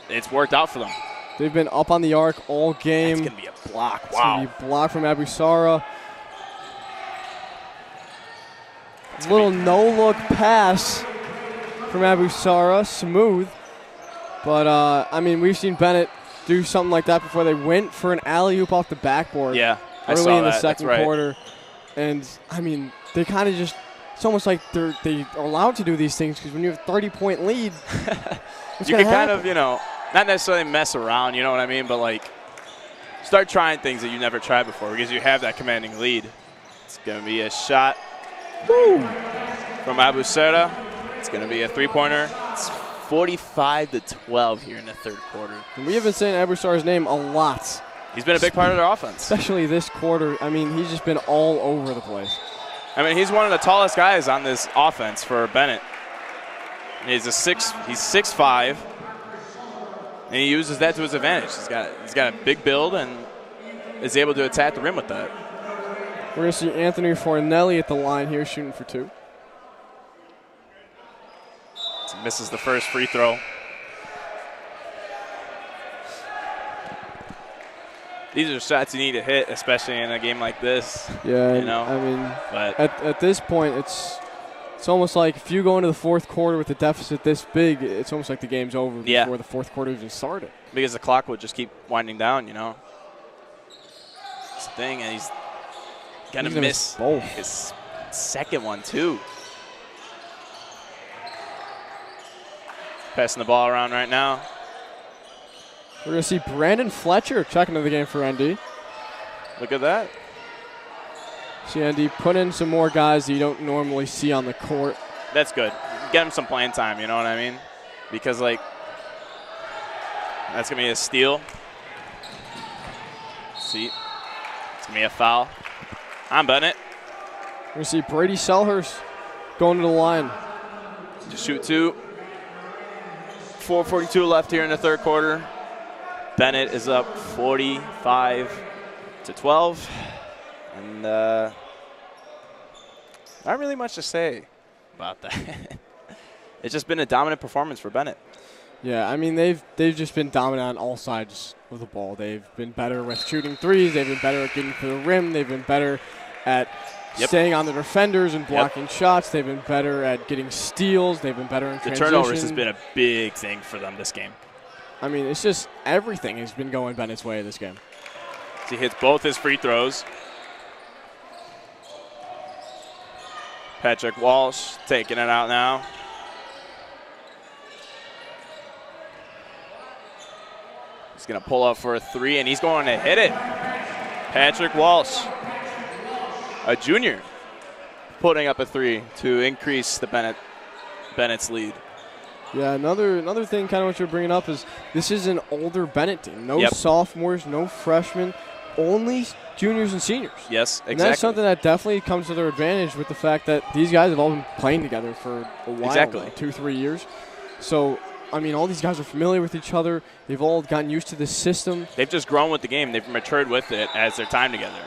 it's worked out for them. They've been up on the arc all game. It's going to be a block. It's going to be a block from Abusara. Little no-look pass from Abusara. Smooth. But, I mean, we've seen Benet do something like that before. They went for an alley-oop off the backboard. Yeah, early in the second quarter. And, I mean, they kind of just – it's almost like they are allowed to do these things because when you have a 30-point lead, you can kind of, you know, not necessarily mess around, you know what I mean, but, like, start trying things that you never tried before because you have that commanding lead. It's going to be a shot from Abusara. It's going to be a three-pointer. It's 45-12 here in the third quarter. And we have been saying Abusara's name a lot. He's been a big part of their offense. Especially this quarter. I mean, he's just been all over the place. I mean, he's one of the tallest guys on this offense for Benet. And he's 6'5", and he uses that to his advantage. He's got a big build and is able to attack the rim with that. We're going to see Anthony Fornelli at the line here shooting for 2. So misses the first free throw. These are shots you need to hit, especially in a game like this. Yeah, you know. I mean, but at this point, it's almost like if you go into the fourth quarter with a deficit this big, it's almost like the game's over before the fourth quarter even started. Because the clock would just keep winding down, you know. It's the thing, and he's going to miss both. His second one, too. Passing the ball around right now. We're going to see Brandon Fletcher check into the game for ND. Look at that. See ND put in some more guys that you don't normally see on the court. That's good. Get him some playing time, you know what I mean? Because, like, that's going to be a steal. See? It's going to be a foul. I'm Benet. We're going to see Brady Selhurst going to the line. Just shoot 2. 4:42 left here in the third quarter. Benet is up 45-12. And not really much to say about that. It's just been a dominant performance for Benet. Yeah, I mean, they've just been dominant on all sides of the ball. They've been better with shooting threes. They've been better at getting to the rim. They've been better at staying on the defenders and blocking shots. They've been better at getting steals. They've been better in transition. The turnovers has been a big thing for them this game. I mean, it's just everything has been going Bennett's way this game. He hits both his free throws. Patrick Walsh taking it out now. He's going to pull up for a 3, and he's going to hit it. Patrick Walsh, a junior, putting up a 3 to increase the Bennett's lead. Yeah, another thing kind of what you're bringing up is this is an older Benet team. No sophomores, no freshmen, only juniors and seniors. Yes, exactly. And that's something that definitely comes to their advantage with the fact that these guys have all been playing together for a while now, 2-3 years. So, I mean, all these guys are familiar with each other. They've all gotten used to the system. They've just grown with the game. They've matured with it as their time together.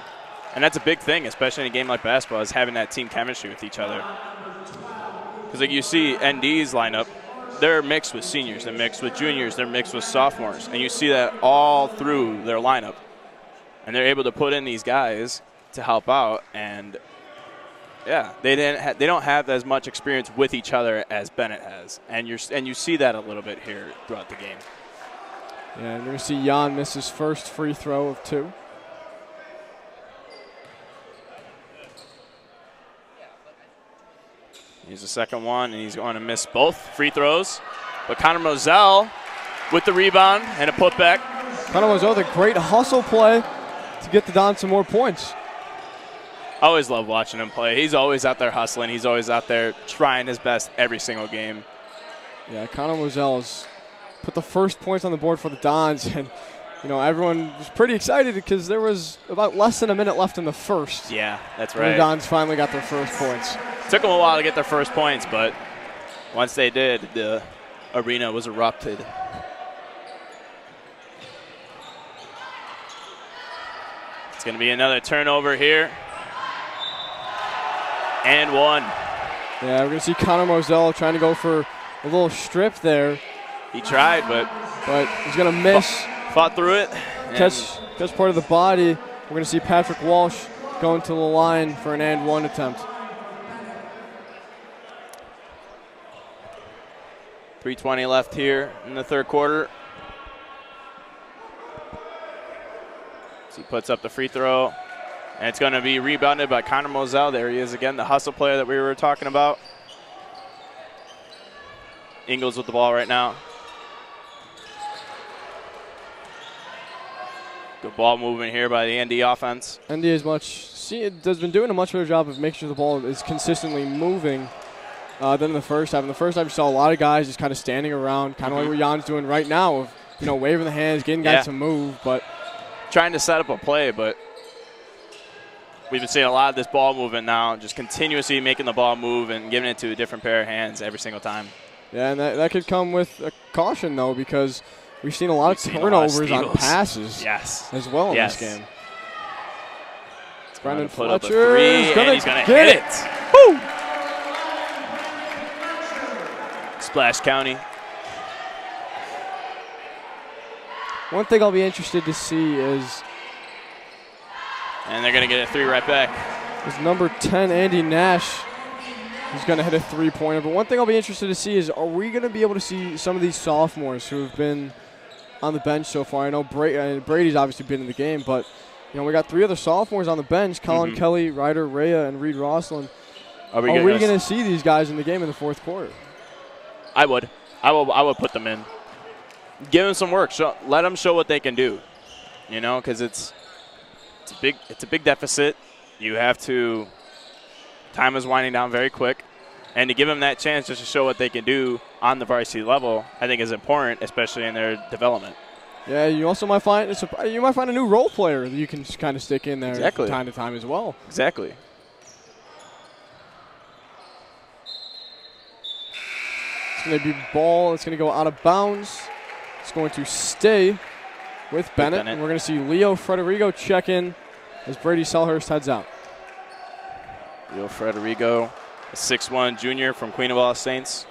And that's a big thing, especially in a game like basketball, is having that team chemistry with each other. Because like you see ND's lineup, they're mixed with seniors, they're mixed with juniors, they're mixed with sophomores. And you see that all through their lineup. And they're able to put in these guys to help out. And, yeah, they don't have as much experience with each other as Benet has. And you see that a little bit here throughout the game. Yeah, and we're going to see Jan miss his first free throw of 2. Here's the second one, and he's going to miss both free throws. But Connor Moselle with the rebound and a putback. Connor Moselle with a great hustle play to get the Don some more points. I always love watching him play. He's always out there hustling. He's always out there trying his best every single game. Yeah, Connor Moselle has put the first points on the board for the Dons, and you know everyone was pretty excited because there was about less than a minute left in the first. Yeah, that's right. The Dons finally got their first points. Took them a while to get their first points, but once they did, the arena was erupted. It's going to be another turnover here. And 1. Yeah, we're going to see Connor Moselle trying to go for a little strip there. He tried, but he's going to miss. Fought through it. Catch part of the body. We're going to see Patrick Walsh going to the line for an and 1 attempt. 3:20 left here in the third quarter. So he puts up the free throw, and it's going to be rebounded by Connor Moselle. There he is again, the hustle player that we were talking about. Ingles with the ball right now. Good ball movement here by the ND offense. ND has been doing a much better job of making sure the ball is consistently moving than in the first half. In the first half, you saw a lot of guys just kind of standing around, kind of like what Jan's doing right now, of waving the hands, getting guys to move, but trying to set up a play. But we've been seeing a lot of this ball movement now, just continuously making the ball move and giving it to a different pair of hands every single time. Yeah, and that could come with a caution though, because we've seen a lot of turnovers on passes as well in this game. It's Brandon put up a Fletcher 3, and he's going to hit it. Woo! Splash County. One thing I'll be interested to see is, and they're going to get a 3 right back. Is number 10, Andy Nash. He's going to hit a 3-pointer. But one thing I'll be interested to see is, are we going to be able to see some of these sophomores who have been on the bench so far? I know Brady's obviously been in the game, but we got 3 other sophomores on the bench: Colin Kelly, Ryder Rhea, and Reed Roslin. Are we going to see these guys in the game in the fourth quarter? I would. I would put them in. give them some work. Let them show what they can do, you know, because it's a big deficit. You have to – time is winding down very quick. And to give them that chance just to show what they can do on the varsity level, I think is important, especially in their development. Yeah, you also might find a new role player that you can just kind of stick in there from time to time as well. Exactly. It's going to be ball. It's going to go out of bounds. It's going to stay with Benet. And we're going to see Leo Frederigo check in as Brady Selhurst heads out. Leo Frederigo, a 6'1" junior from Queen of All Saints.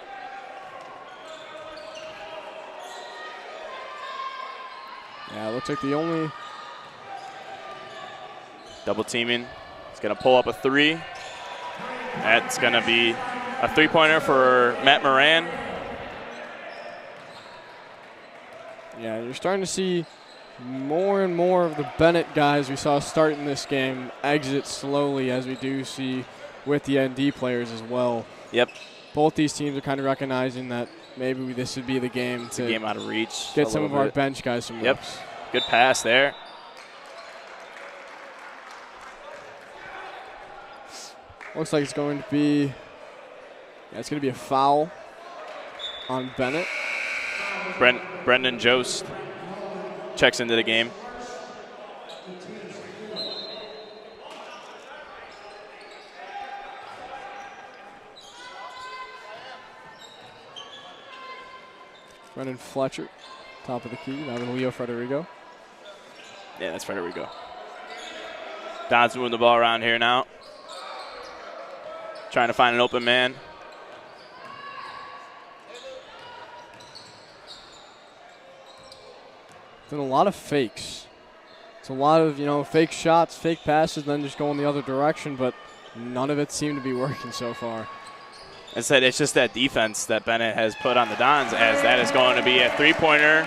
Yeah, it looks like the only double teaming. He's going to pull up a three. That's going to be a three-pointer for Matt Moran. Yeah, you're starting to see more and more of the Benet guys we saw starting this game exit slowly, as we do see with the ND players as well. Yep. Both these teams are kind of recognizing that maybe this would be the game to game out of reach. Get some of our bench guys some reps. Good pass there. Looks like it's going to be a foul on Benet. Brendan Jost checks into the game. Brendan Fletcher, top of the key. Now to Leo Frederigo. Yeah, that's Frederigo. Don's moving the ball around here now. Trying to find an open man. Done a lot of fakes. It's a lot of, fake shots, fake passes, then just going the other direction, but none of it seemed to be working so far. I said it's just that defense that Benet has put on the Dons, as that is going to be a three-pointer.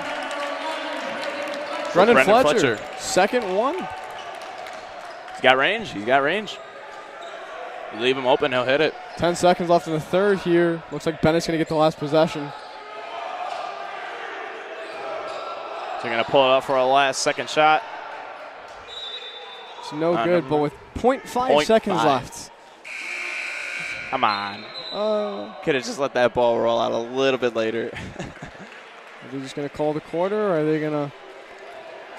Brendan Fletcher, second one. He's got range. You leave him open, he'll hit it. 10 seconds left in the third here. Looks like Bennett's going to get the last possession. So they're going to pull it up for a last second shot. It's no good, but with 0.5 seconds left. Come on. Could have just let that ball roll out a little bit later. Are they just going to call the quarter, or are they going to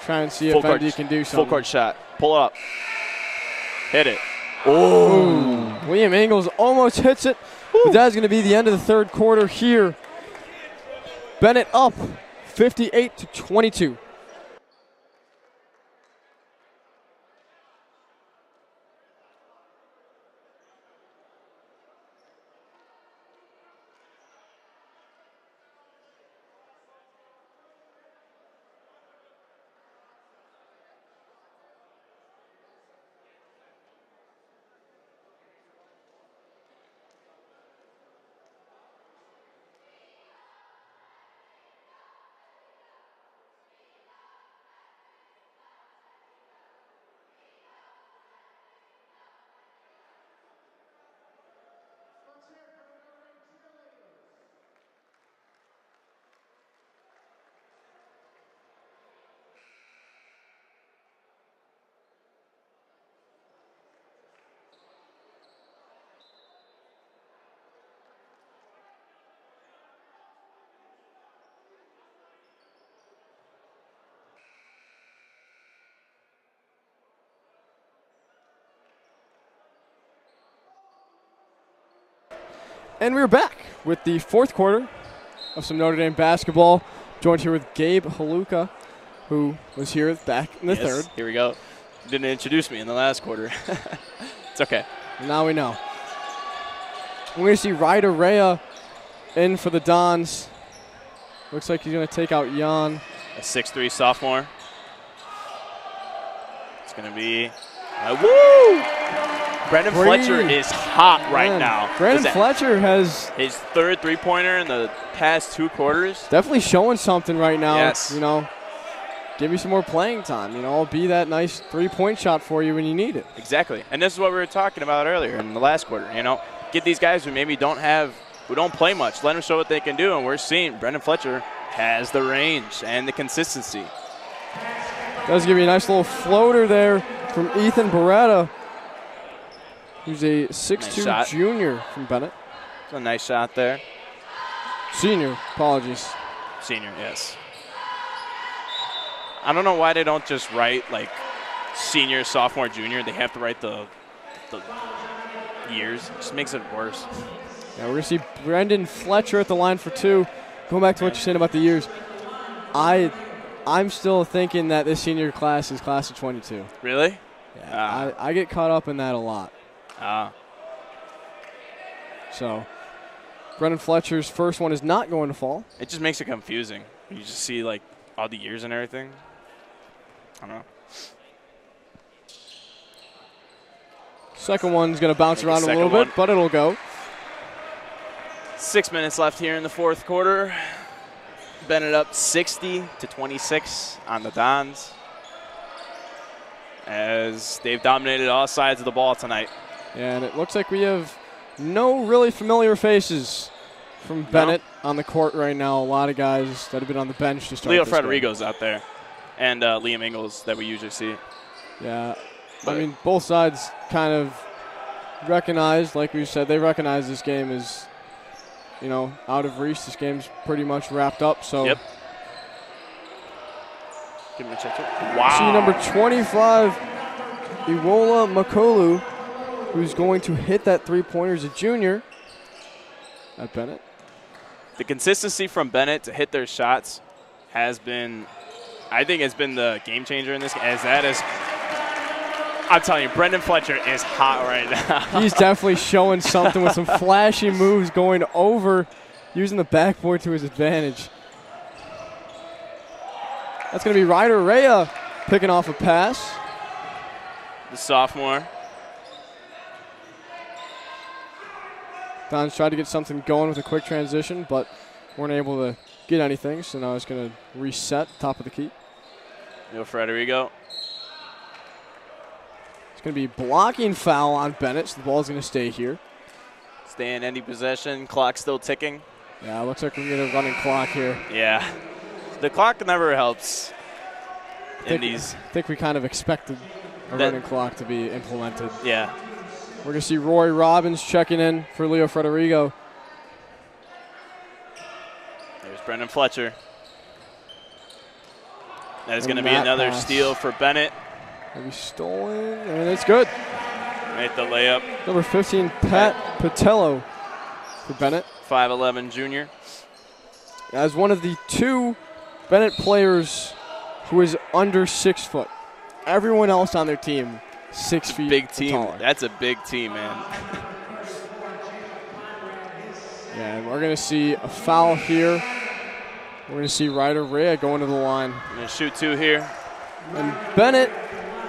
try and see if ND can do something? Full court shot. Pull it up. Hit it. Oh! William Ingles almost hits it. But that's going to be the end of the third quarter here. Benet up 58-22. And we're back with the fourth quarter of some Notre Dame basketball. Joined here with Gabe Haluka, who was here back in the third. Here we go. Didn't introduce me in the last quarter. It's okay. Now we know. We're going to see Ryder Rea in for the Dons. Looks like he's going to take out Jan. A 6'3" sophomore. It's going to be woo! Brendan Fletcher is hot right now. Brendan Fletcher has his third three-pointer in the past 2 quarters. Definitely showing something right now. Yes. Give me some more playing time. I'll be that nice three-point shot for you when you need it. Exactly. And this is what we were talking about earlier in the last quarter. Get these guys who maybe who don't play much. Let them show what they can do. And we're seeing Brendan Fletcher has the range and the consistency. Does give you a nice little floater there from Ethan Beretta, who's a 6'2" Nice junior from Benet. It's a nice shot there. Senior, apologies. Senior, yes. I don't know why they don't just write like senior, sophomore, junior. They have to write the years. It just makes it worse. Yeah, we're going to see Brendan Fletcher at the line for 2. Going back to what you're saying about the years, I'm still thinking that this senior class is class of 22. Really? Yeah, I get caught up in that a lot. So, Brendan Fletcher's first one is not going to fall. It just makes it confusing. You just see like all the years and everything. I don't know. Second one's going to bounce around a little bit, but it'll go. 6 minutes left here in the fourth quarter. Benet up 60-26 on the Dons, as they've dominated all sides of the ball tonight. Yeah, and it looks like we have no really familiar faces from Benet on the court right now. A lot of guys that have been on the bench to start Leo this game. Frederigo's out there, and Liam Ingles that we usually see. Yeah, But I mean, both sides kind of recognize, like we said, they recognize this game is, you know, out of reach. This game's pretty much wrapped up. So, Yep. Give him a check. Wow. see number 25, Iwola Makolu, who's going to hit that three-pointer as a junior at Benet. The consistency from Benet to hit their shots has been, I think, has been the game changer in this. As that is, I'm telling you, Brendan Fletcher is hot right now. He's definitely showing something with some flashy moves going over, using the backboard to his advantage. That's going to be Ryder Rea picking off a pass. The sophomore. Don's tried to get something going with a quick transition, but weren't able to get anything, so now it's going to reset top of the key. Leo Frederigo. It's going to be blocking foul on Benet, so the ball's going to stay here. Stay in any possession. Clock still ticking. Yeah, looks like we're going to get a running clock here. Yeah. The clock never helps in these. I think we kind of expected a running clock to be implemented. Yeah. We're going to see Roy Robbins checking in for Leo Frederigo. There's Brendan Fletcher. That is going to be that another pass. steal for Benet. Maybe stolen, and it's good. Made the layup. Number 15, Pat Patello for Benet. 5'11" junior. As one of the two Benet players who is under 6 foot. Everyone else on their team, 6 feet Big or team. taller. That's a big team, man. Yeah, and we're going to see a foul here. We're going to see Ryder Rea going to the line. I'm going to shoot 2 here. And Benet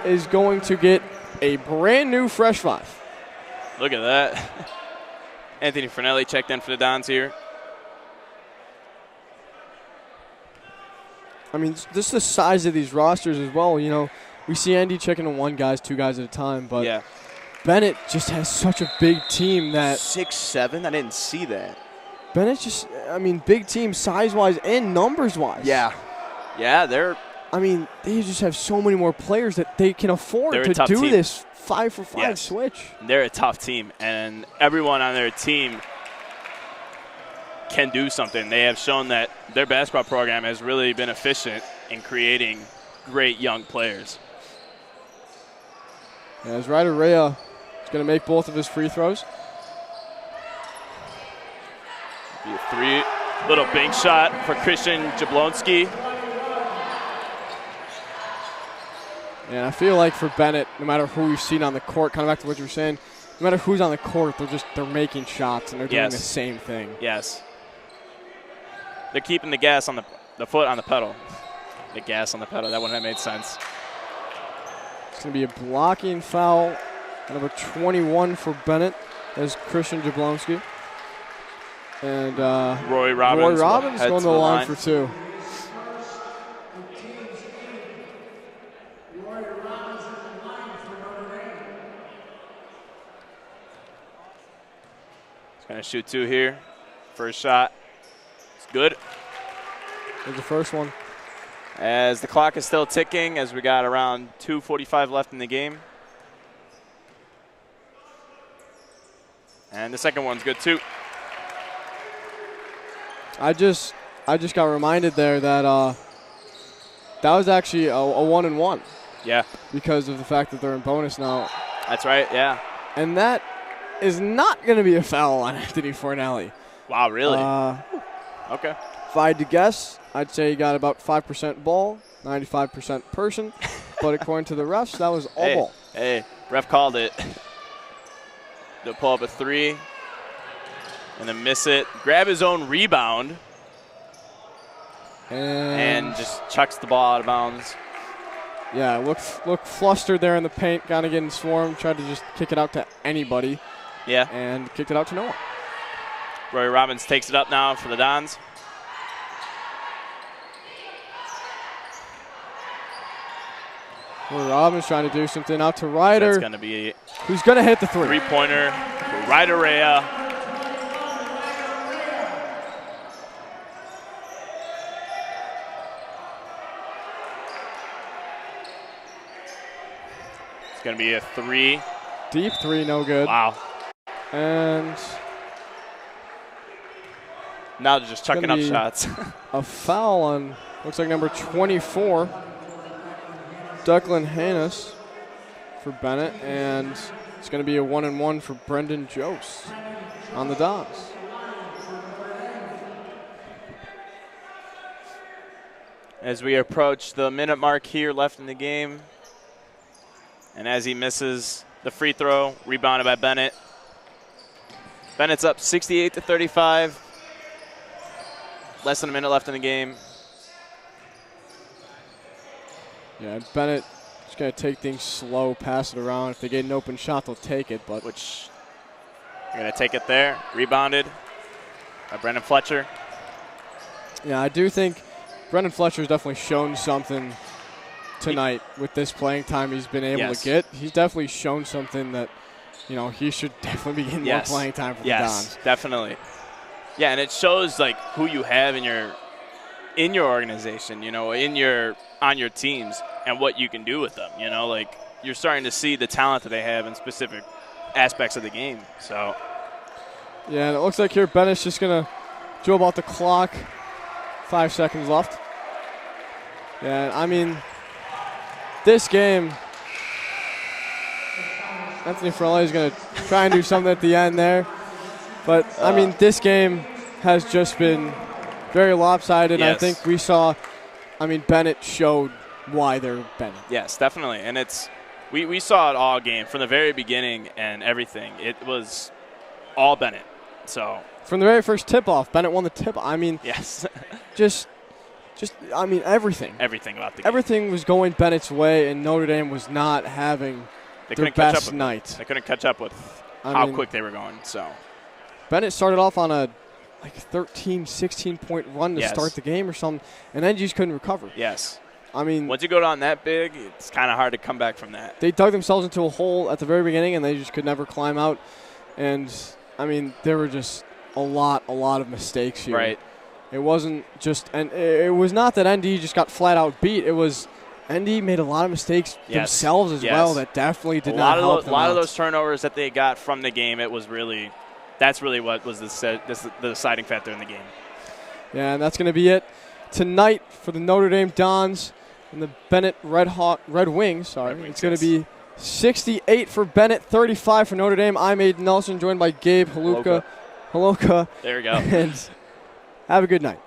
is going to get a brand new fresh 5. Look at that. Anthony Fernelli checked in for the Dons here. I mean, this is the size of these rosters as well. You know, we see Andy checking in 1 guy, 2 guys at a time, but Yeah. Benet just has such a big team that 6'7"? I didn't see that. Benet just, I mean, big team size-wise and numbers-wise. Yeah. Yeah, they're I mean, they just have so many more players that they can afford They're a to tough do team. this 5-for-5 Yes. switch. a tough team, and everyone on their team can do something. They have shown that their basketball program has really been efficient in creating great young players. Yeah, as Ryder Rea is going to make both of his free throws. Be a 3, little bank shot for Christian Jablonski. And I feel like for Benet, no matter who we've seen on the court, kind of back to what you were saying, no matter who's on the court, they're making shots and they're doing Yes. the same thing. Yes. They're keeping the gas on the foot on the pedal. The gas on the pedal. That wouldn't have made sense. It's going to be a blocking foul. Number 21 for Benet as Christian Jablonski. And Roy Robbins. going to the line for 2. He's going to shoot 2 here. First shot. It's good. There's the first one. As the clock is still ticking, as we got around 2:45 left in the game. And the second one's good too. I just got reminded there that that was actually a 1-and-1. Yeah. Because of the fact that they're in bonus now. That's right, yeah. And that is not going to be a foul on Anthony Fornelli. Wow, really? Okay. If I had to guess, I'd say he got about 5% ball, 95% person. But according to the refs, that was all ball. Hey, ref called it. They'll pull up a 3 and then miss it. Grab his own rebound. And just chucks the ball out of bounds. Yeah, looked flustered there in the paint, kind of getting swarmed, tried to just kick it out to anybody. Yeah. And kicked it out to no one. Roy Robbins takes it up now for the Dons. Roy Robbins trying to do something out to Ryder. That's going to be who's going to hit the 3. Three-pointer for Ryder Rea. It's going to be a 3. Deep 3, no good. Wow. And now they're just chucking up shots. A foul on, looks like number 24, Declan Hannes for Benet, and it's going to be a 1-and-1 for Brendan Jost on the Dons. As we approach the minute mark here left in the game, and as he misses the free throw, rebounded by Benet. Bennett's up 68-35. Less than a minute left in the game. Yeah, Benet just going to take things slow, pass it around. If they get an open shot, they'll take it. But which they're going to take it there. Rebounded by Brendan Fletcher. Yeah, I do think Brendan Fletcher's definitely shown something tonight with this playing time he's been able to get. He's definitely shown something that, you know, he should definitely be getting more playing time for the Dons. Yes, definitely. Yeah, and it shows like who you have in your organization, you know, on your teams and what you can do with them. You know, like you're starting to see the talent that they have in specific aspects of the game. So yeah, and it looks like here Bennett's just gonna do about the clock. 5 seconds left. Yeah, I mean, this game, Anthony Fornelli is going to try and do something at the end there. But, I mean, this game has just been very lopsided. Yes. I think we saw, I mean, Benet showed why they're Benet. Yes, definitely. And it's we saw it all game from the very beginning and everything. It was all Benet. So from the very first tip-off, Benet won the tip. I mean, yes. just I mean, everything. Everything about the game. Everything was going Bennett's way, and Notre Dame was not having their best night. They couldn't catch up with how quick they were going. So Benet started off on a 13, 16-point run to start the game or something, and then just couldn't recover. Yes. I mean, once you go down that big, it's kind of hard to come back from that. They dug themselves into a hole at the very beginning, and they just could never climb out. And, I mean, there were just a lot of mistakes here. Right. It wasn't just – and it was not that ND just got flat-out beat. It was ND made a lot of mistakes themselves as well that definitely did not help them A lot of those turnovers that they got from the game, it was really – that's really what was the deciding factor in the game. Yeah, and that's going to be it tonight for the Notre Dame Dons and the Benet Red Wings. It's going to be 68 for Benet, 35 for Notre Dame. I'm Aiden Nelson, joined by Gabe Holoka. There we go. And have a good night.